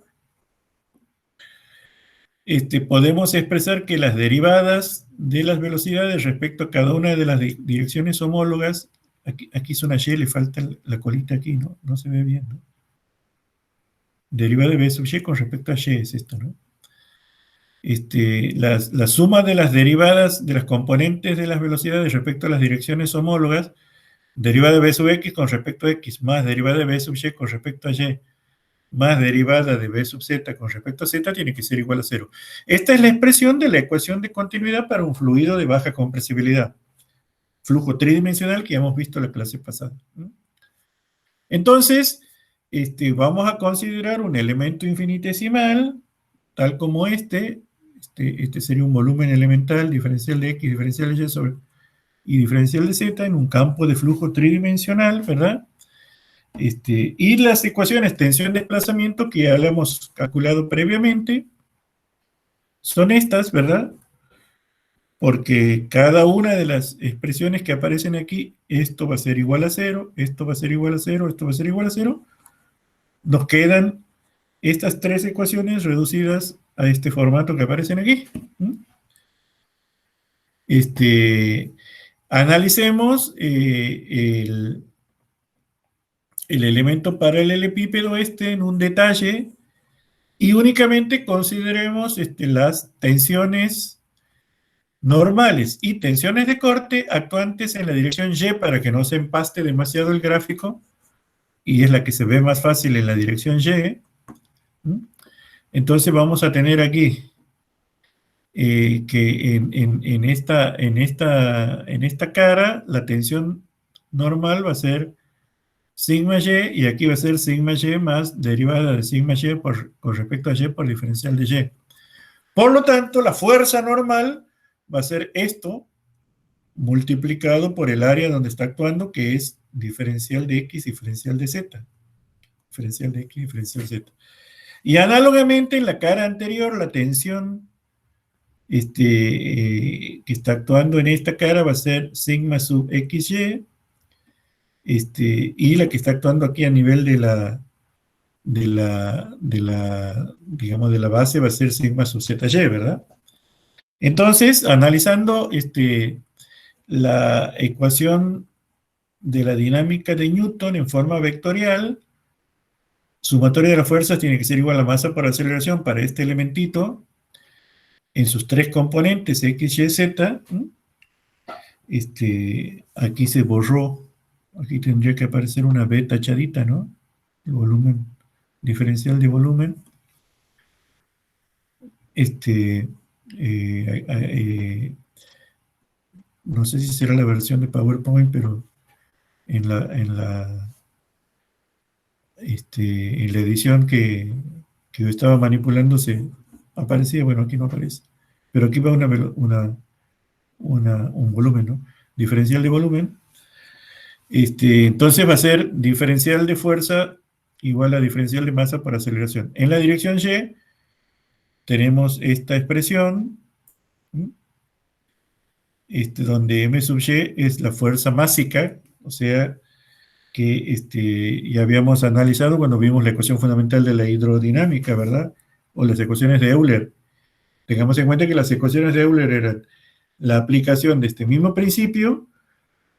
podemos expresar que las derivadas de las velocidades respecto a cada una de las direcciones homólogas, aquí es una Y, le falta la colita aquí, ¿no? No se ve bien, ¿no? Derivada de B sub Y con respecto a Y es esto, ¿no? La suma de las derivadas de las componentes de las velocidades respecto a las direcciones homólogas, derivada de B sub X con respecto a X, más derivada de B sub Y con respecto a Y, más derivada de B sub Z con respecto a Z, tiene que ser igual a 0. Esta es la expresión de la ecuación de continuidad para un fluido de baja compresibilidad. Flujo tridimensional que ya hemos visto en la clase pasada. Entonces, vamos a considerar un elemento infinitesimal, tal como este sería un volumen elemental, diferencial de X, diferencial de Y y diferencial de Z en un campo de flujo tridimensional, ¿verdad? Y las ecuaciones tensión-desplazamiento que ya lo hemos calculado previamente son estas, ¿verdad? Porque cada una de las expresiones que aparecen aquí, esto va a ser igual a 0, esto va a ser igual a 0, esto va a ser igual a 0, nos quedan estas tres ecuaciones reducidas a este formato que aparecen aquí. Analicemos el elemento paralelepípedo en un detalle y únicamente consideremos las tensiones normales y tensiones de corte actuantes en la dirección Y para que no se empaste demasiado el gráfico, y es la que se ve más fácil en la dirección Y. Entonces vamos a tener aquí que en esta cara la tensión normal va a ser sigma Y, y aquí va a ser sigma Y más derivada de sigma Y con respecto a Y por diferencial de Y. Por lo tanto, la fuerza normal va a ser esto multiplicado por el área donde está actuando, que es diferencial de X, diferencial de Z. Diferencial de X, diferencial de Z. Y análogamente, en la cara anterior, la tensión que está actuando en esta cara va a ser sigma sub XY, y la que está actuando aquí a nivel digamos, de la base va a ser sigma sub ZY, ¿verdad? Entonces, analizando la ecuación de la dinámica de Newton en forma vectorial, sumatoria de las fuerzas tiene que ser igual a masa por aceleración para este elementito en sus tres componentes, X, Y, Z. Aquí se borró, aquí tendría que aparecer una B tachadita, ¿no? El volumen, diferencial de volumen. No sé si será la versión de PowerPoint, pero en la edición que yo estaba manipulando se aparecía, bueno, aquí no aparece, pero aquí va un volumen, ¿no? Diferencial de volumen. Entonces va a ser diferencial de fuerza igual a diferencial de masa por aceleración. En la dirección Y tenemos esta expresión, donde M sub Y es la fuerza másica, o sea, que ya habíamos analizado cuando vimos la ecuación fundamental de la hidrodinámica, ¿verdad? O las ecuaciones de Euler. Tengamos en cuenta que las ecuaciones de Euler eran la aplicación de este mismo principio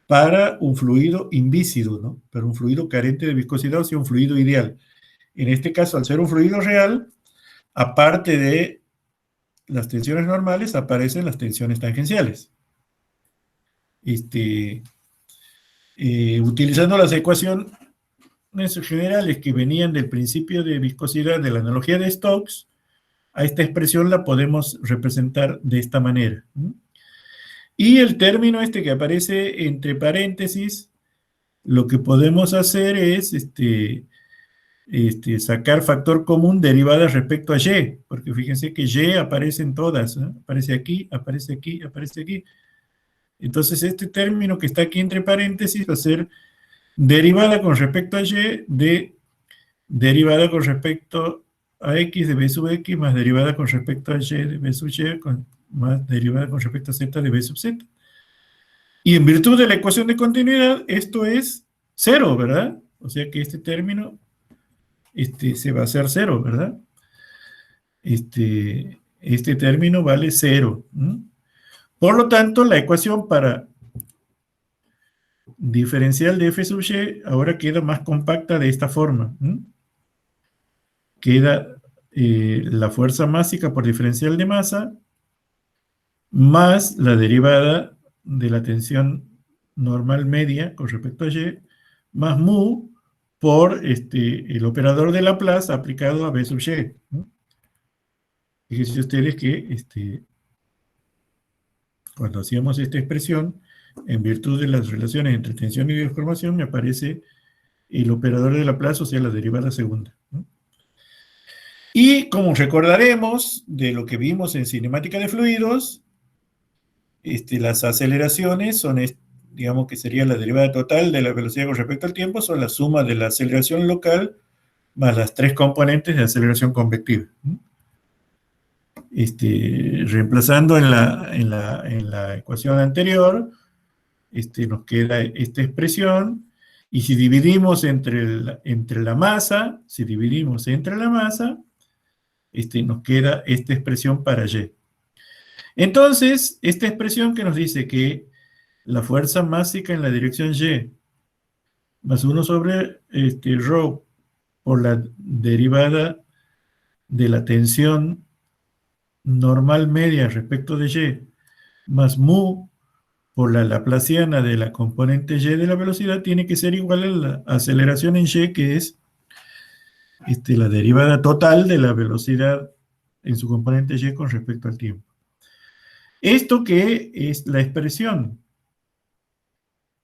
para un fluido invícido, ¿no? Para un fluido carente de viscosidad, o sea, un fluido ideal. En este caso, al ser un fluido real, aparte de las tensiones normales, aparecen las tensiones tangenciales. Utilizando las ecuaciones generales que venían del principio de viscosidad de la analogía de Stokes, a esta expresión la podemos representar de esta manera. Y el término este que aparece entre paréntesis, lo que podemos hacer es sacar factor común derivada respecto a y, porque fíjense que y aparece en todas, ¿no? Aparece aquí, aparece aquí, aparece aquí. Entonces este término que está aquí entre paréntesis va a ser derivada con respecto a y de derivada con respecto a x de b sub x más derivada con respecto a y de b sub y más derivada con respecto a z de b sub z. Y en virtud de la ecuación de continuidad, esto es cero, ¿verdad? O sea que este término se va a hacer cero, ¿verdad? Este término vale cero. Por lo tanto, la ecuación para diferencial de f sub y ahora queda más compacta de esta forma. Queda la fuerza másica por diferencial de masa más la derivada de la tensión normal media con respecto a y más mu por el operador de Laplace aplicado a b sub y. Fíjense ustedes que cuando hacíamos esta expresión, en virtud de las relaciones entre tensión y deformación, me aparece el operador de Laplace, o sea, la derivada segunda. Y como recordaremos de lo que vimos en cinemática de fluidos, las aceleraciones son, digamos que sería la derivada total de la velocidad con respecto al tiempo, son la suma de la aceleración local más las tres componentes de aceleración convectiva. Reemplazando en la ecuación anterior, nos queda esta expresión, y si dividimos entre la masa, nos queda esta expresión para y. Entonces, esta expresión que nos dice que la fuerza másica en la dirección y más 1 sobre ρ por la derivada de la tensión normal media respecto de y más mu por la laplaciana de la componente y de la velocidad tiene que ser igual a la aceleración en y, que es la derivada total de la velocidad en su componente y con respecto al tiempo. Esto que es la expresión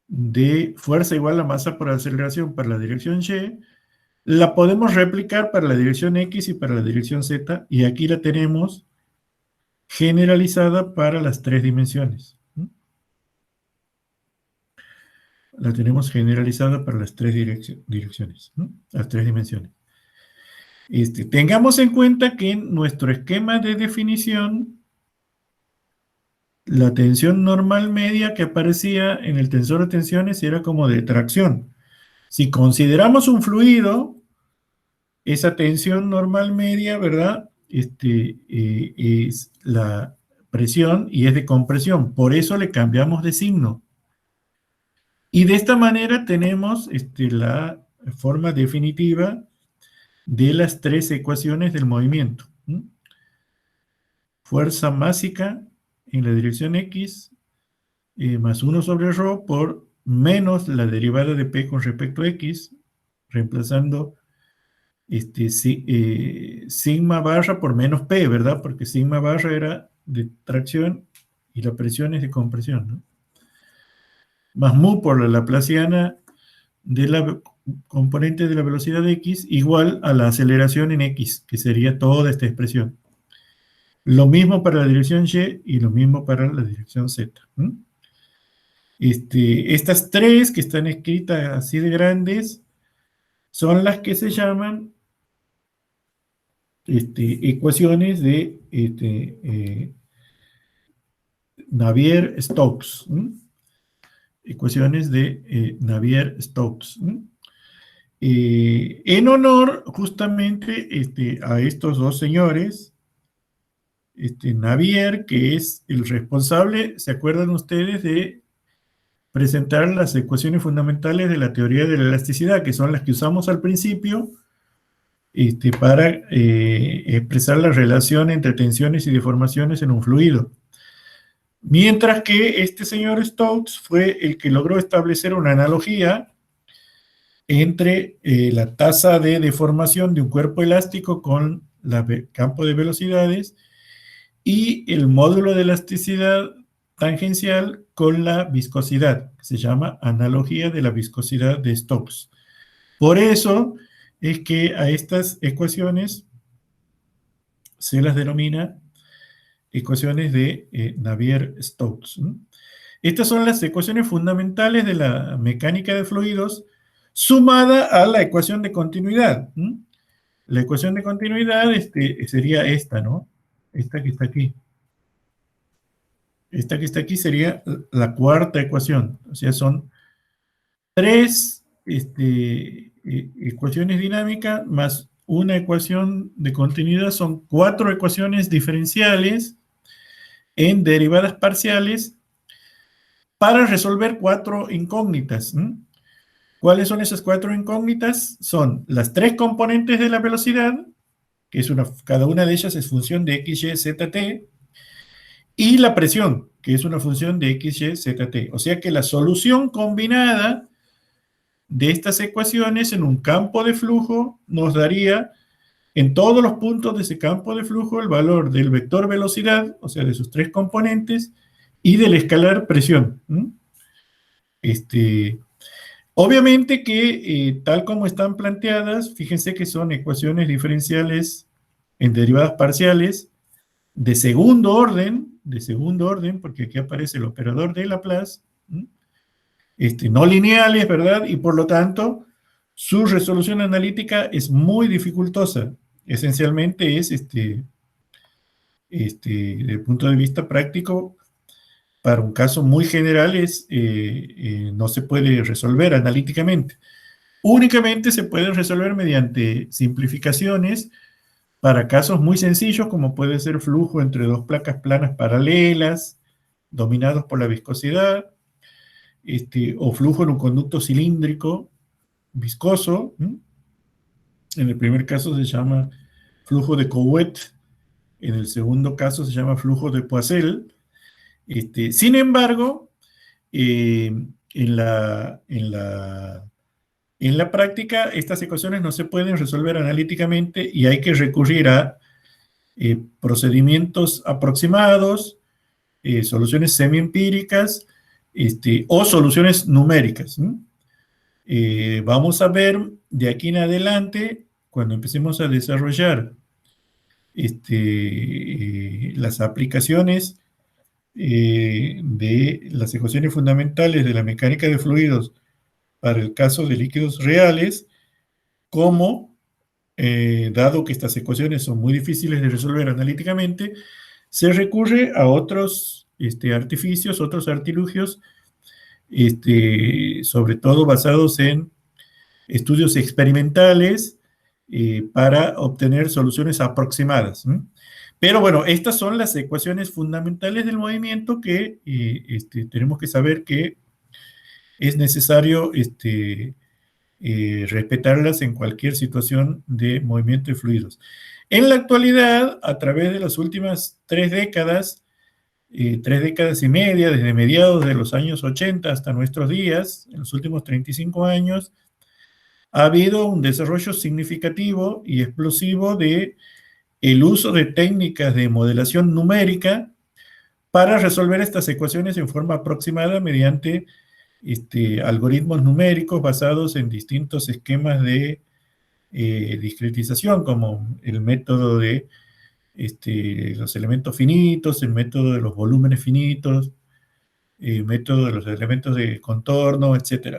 de fuerza igual a masa por aceleración para la dirección y, la podemos replicar para la dirección x y para la dirección z, y aquí la tenemos generalizada para las tres dimensiones. La tenemos generalizada para las tres direcciones, las tres dimensiones. Tengamos en cuenta que en nuestro esquema de definición, la tensión normal media que aparecía en el tensor de tensiones era como de tracción. Si consideramos un fluido, esa tensión normal media, ¿verdad? Es la presión y es de compresión. Por eso le cambiamos de signo. Y de esta manera tenemos la forma definitiva de las tres ecuaciones del movimiento. Fuerza másica en la dirección x más 1 sobre ρ por menos la derivada de P con respecto a x, reemplazando sigma barra por menos P, ¿verdad? Porque sigma barra era de tracción y la presión es de compresión, ¿no? Más mu por la laplaciana de la componente de la velocidad de x igual a la aceleración en x, que sería toda esta expresión. Lo mismo para la dirección y y lo mismo para la dirección z. Estas tres que están escritas así de grandes son las que se llaman ecuaciones de Navier-Stokes. Ecuaciones de Navier-Stokes. En honor justamente a estos dos señores, Navier, que es el responsable, ¿se acuerdan ustedes de presentar las ecuaciones fundamentales de la teoría de la elasticidad, que son las que usamos al principio para expresar la relación entre tensiones y deformaciones en un fluido? Mientras que este señor Stokes fue el que logró establecer una analogía entre la tasa de deformación de un cuerpo elástico con el campo de velocidades y el módulo de elasticidad tangencial con la viscosidad, que se llama analogía de la viscosidad de Stokes. Por eso es que a estas ecuaciones se las denomina ecuaciones de Navier-Stokes. Estas son las ecuaciones fundamentales de la mecánica de fluidos sumada a la ecuación de continuidad. La ecuación de continuidad sería esta, ¿no? Esta que está aquí. Esta que está aquí sería la cuarta ecuación. O sea, son tres ecuaciones dinámicas más una ecuación de continuidad. Son cuatro ecuaciones diferenciales en derivadas parciales para resolver cuatro incógnitas. ¿Cuáles son esas cuatro incógnitas? Son las tres componentes de la velocidad, que es cada una de ellas es función de x, y, z, t, y la presión, que es una función de x, y, z, t. O sea que la solución combinada de estas ecuaciones en un campo de flujo nos daría en todos los puntos de ese campo de flujo el valor del vector velocidad, o sea, de sus tres componentes, y del escalar presión. Obviamente que tal como están planteadas, fíjense que son ecuaciones diferenciales en derivadas parciales de segundo orden, porque aquí aparece el operador de Laplace, no lineales, ¿verdad? Y por lo tanto, su resolución analítica es muy dificultosa. Esencialmente es, desde el punto de vista práctico, para un caso muy general, no se puede resolver analíticamente. Únicamente se puede resolver mediante simplificaciones para casos muy sencillos, como puede ser flujo entre dos placas planas paralelas, dominados por la viscosidad, o flujo en un conducto cilíndrico viscoso. En el primer caso se llama flujo de Couette, en el segundo caso se llama flujo de Poiseuille. Sin embargo, en la práctica, estas ecuaciones no se pueden resolver analíticamente y hay que recurrir a procedimientos aproximados, soluciones semi-empíricas, o soluciones numéricas. Vamos a ver de aquí en adelante, cuando empecemos a desarrollar las aplicaciones de las ecuaciones fundamentales de la mecánica de fluidos para el caso de líquidos reales, como, dado que estas ecuaciones son muy difíciles de resolver analíticamente, se recurre a otros artificios, otros artilugios, sobre todo basados en estudios experimentales para obtener soluciones aproximadas. Pero bueno, estas son las ecuaciones fundamentales del movimiento que tenemos que saber que es necesario respetarlas en cualquier situación de movimiento de fluidos. En la actualidad, a través de las últimas 3 décadas y media, desde mediados de los años 80 hasta nuestros días, en los últimos 35 años, ha habido un desarrollo significativo y explosivo de el uso de técnicas de modelación numérica para resolver estas ecuaciones en forma aproximada mediante algoritmos numéricos basados en distintos esquemas de discretización, como el método de los elementos finitos, el método de los volúmenes finitos, el método de los elementos de contorno, etc.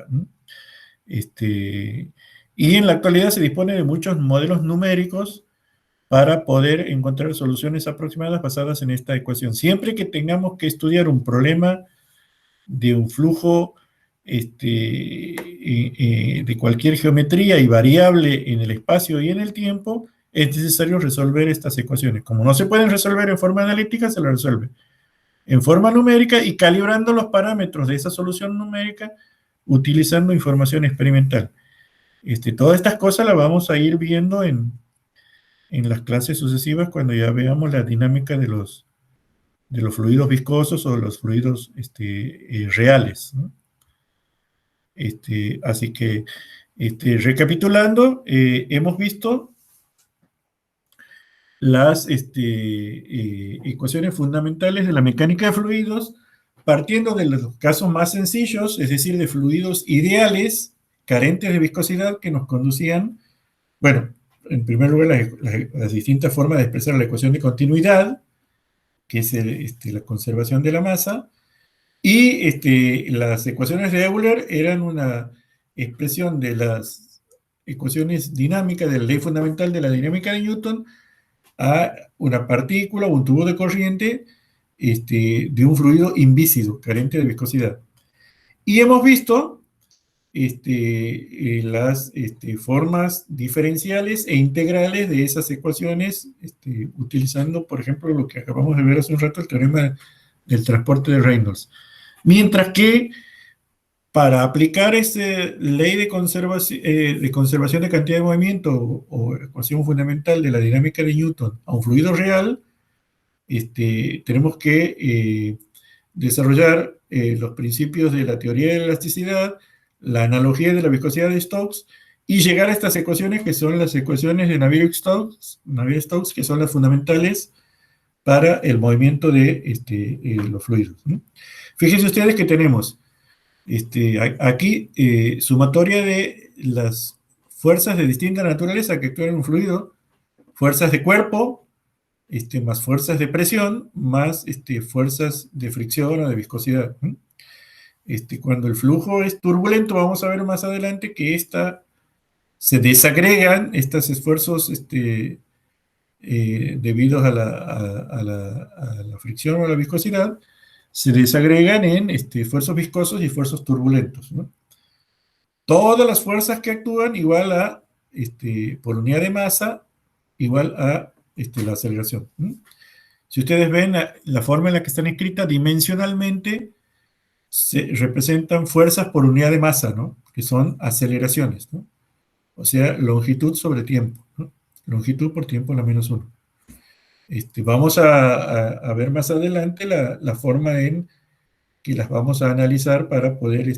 Y en la actualidad se dispone de muchos modelos numéricos para poder encontrar soluciones aproximadas basadas en esta ecuación. Siempre que tengamos que estudiar un problema de un flujo de cualquier geometría y variable en el espacio y en el tiempo, es necesario resolver estas ecuaciones. Como no se pueden resolver en forma analítica, se las resuelve en forma numérica y calibrando los parámetros de esa solución numérica utilizando información experimental. Todas estas cosas las vamos a ir viendo en las clases sucesivas cuando ya veamos la dinámica de los fluidos viscosos o de los fluidos reales, ¿no? Así que Recapitulando, hemos visto las ecuaciones fundamentales de la mecánica de fluidos, partiendo de los casos más sencillos, es decir, de fluidos ideales, carentes de viscosidad, que nos conducían, bueno, en primer lugar, las distintas formas de expresar la ecuación de continuidad, que es la conservación de la masa, y las ecuaciones de Euler eran una expresión de las ecuaciones dinámicas, de la ley fundamental de la dinámica de Newton, a una partícula o un tubo de corriente de un fluido invícido, carente de viscosidad. Y hemos visto las formas diferenciales e integrales de esas ecuaciones, utilizando, por ejemplo, lo que acabamos de ver hace un rato, el teorema del transporte de Reynolds. Mientras que para aplicar esa ley de conservación de cantidad de movimiento o ecuación fundamental de la dinámica de Newton a un fluido real, tenemos que desarrollar los principios de la teoría de la elasticidad, la analogía de la viscosidad de Stokes y llegar a estas ecuaciones que son las ecuaciones de Navier-Stokes, que son las fundamentales para el movimiento de los fluidos. Fíjense ustedes que tenemos aquí sumatoria de las fuerzas de distinta naturaleza que actúan en un fluido, fuerzas de cuerpo, más fuerzas de presión, más fuerzas de fricción o de viscosidad. Cuando el flujo es turbulento, vamos a ver más adelante que se desagregan estos esfuerzos debidos a la fricción o a la viscosidad, se desagregan en esfuerzos viscosos y esfuerzos turbulentos, ¿no? Todas las fuerzas que actúan igual a, por unidad de masa, igual a la aceleración. Si ustedes ven la forma en la que están escritas, dimensionalmente se representan fuerzas por unidad de masa, ¿no? Que son aceleraciones, ¿no? O sea, longitud sobre tiempo, ¿no? Longitud por tiempo la menos 1. Vamos a ver más adelante la forma en que las vamos a analizar para poder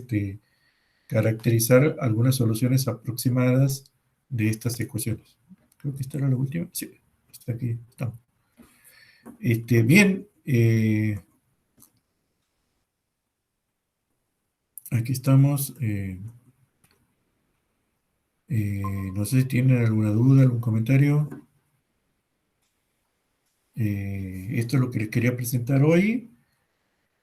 caracterizar algunas soluciones aproximadas de estas ecuaciones. Creo que esta era la última. Sí, hasta aquí estamos. Bien, aquí estamos. No sé si tienen alguna duda, algún comentario. Esto es lo que les quería presentar hoy.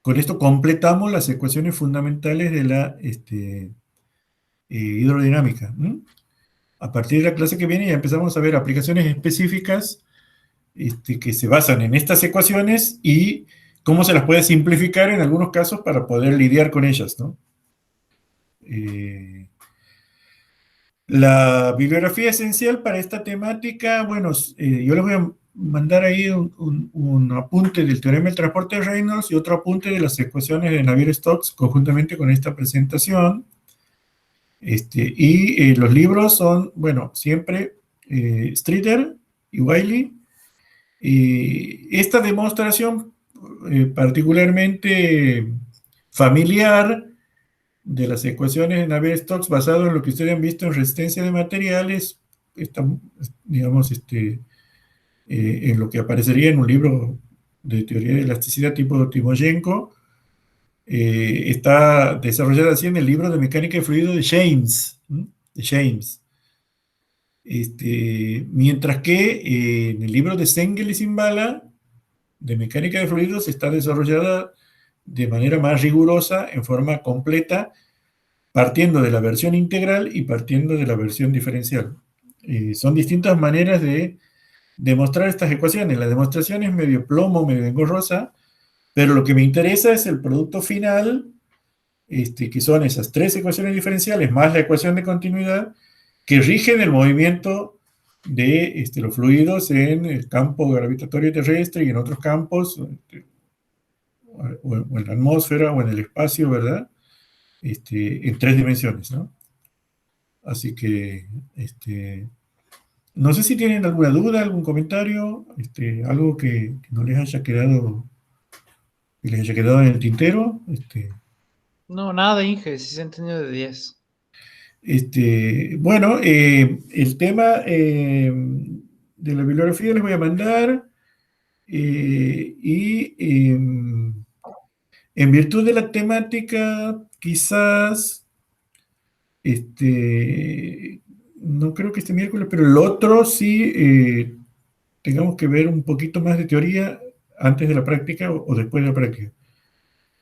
Con esto completamos las ecuaciones fundamentales de la hidrodinámica. A partir de la clase que viene ya empezamos a ver aplicaciones específicas que se basan en estas ecuaciones y cómo se las puede simplificar en algunos casos para poder lidiar con ellas, ¿no? La bibliografía esencial para esta temática, bueno, yo les voy a mandar ahí un apunte del teorema del transporte de Reynolds y otro apunte de las ecuaciones de Navier-Stokes conjuntamente con esta presentación. Los libros son, bueno, siempre Streeter y Wiley. Esta demostración particularmente familiar de las ecuaciones de Navier-Stokes basado en lo que ustedes han visto en resistencia de materiales, digamos, en lo que aparecería en un libro de teoría de elasticidad tipo Timoshenko, está desarrollada así en el libro de mecánica de fluido de James. Mientras que en el libro de Sengel y Simbala, de mecánica de fluidos, está desarrollada de manera más rigurosa, en forma completa, partiendo de la versión integral y partiendo de la versión diferencial. Son distintas maneras de demostrar estas ecuaciones. La demostración es medio plomo, medio engorrosa, pero lo que me interesa es el producto final, que son esas tres ecuaciones diferenciales más la ecuación de continuidad, que rigen el movimiento de los fluidos en el campo gravitatorio terrestre y en otros campos, o en la atmósfera o en el espacio, ¿verdad? En tres dimensiones, ¿no? Así que, no sé si tienen alguna duda, algún comentario, algo que no les haya quedado, que les haya quedado en el tintero. No, nada, Inge, sí se ha entendido de 10. Bueno, el tema de la bibliografía les voy a mandar y en virtud de la temática, quizás, no creo que este miércoles, pero el otro sí tengamos que ver un poquito más de teoría antes de la práctica o después de la práctica.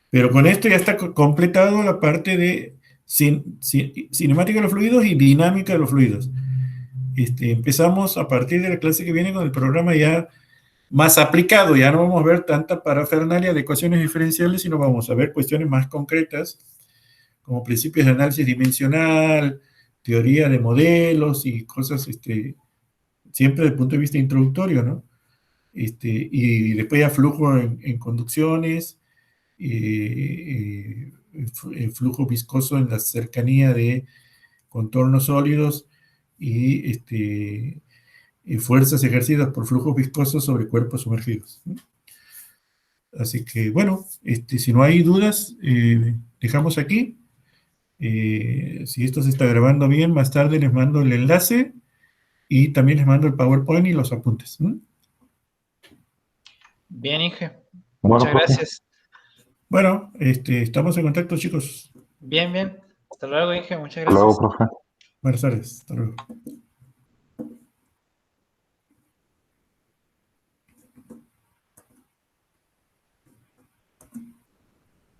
Pero con esto ya está completado la parte de cinemática de los fluidos y dinámica de los fluidos. Empezamos a partir de la clase que viene con el programa ya más aplicado. Ya no vamos a ver tanta parafernalia de ecuaciones diferenciales, sino vamos a ver cuestiones más concretas, como principios de análisis dimensional, teoría de modelos y cosas, siempre desde el punto de vista introductorio, ¿no? Y después ya flujo en conducciones, flujo viscoso en la cercanía de contornos sólidos y fuerzas ejercidas por flujos viscosos sobre cuerpos sumergidos. Así que, bueno, si no hay dudas, dejamos aquí. Si esto se está grabando bien, más tarde les mando el enlace y también les mando el PowerPoint y los apuntes. Bien, Inge. Bueno, Muchas profe. gracias. Bueno, estamos en contacto, chicos. Bien, bien. Hasta luego, Inge. Muchas Hasta luego, gracias. profe. Buenas tardes. Hasta luego.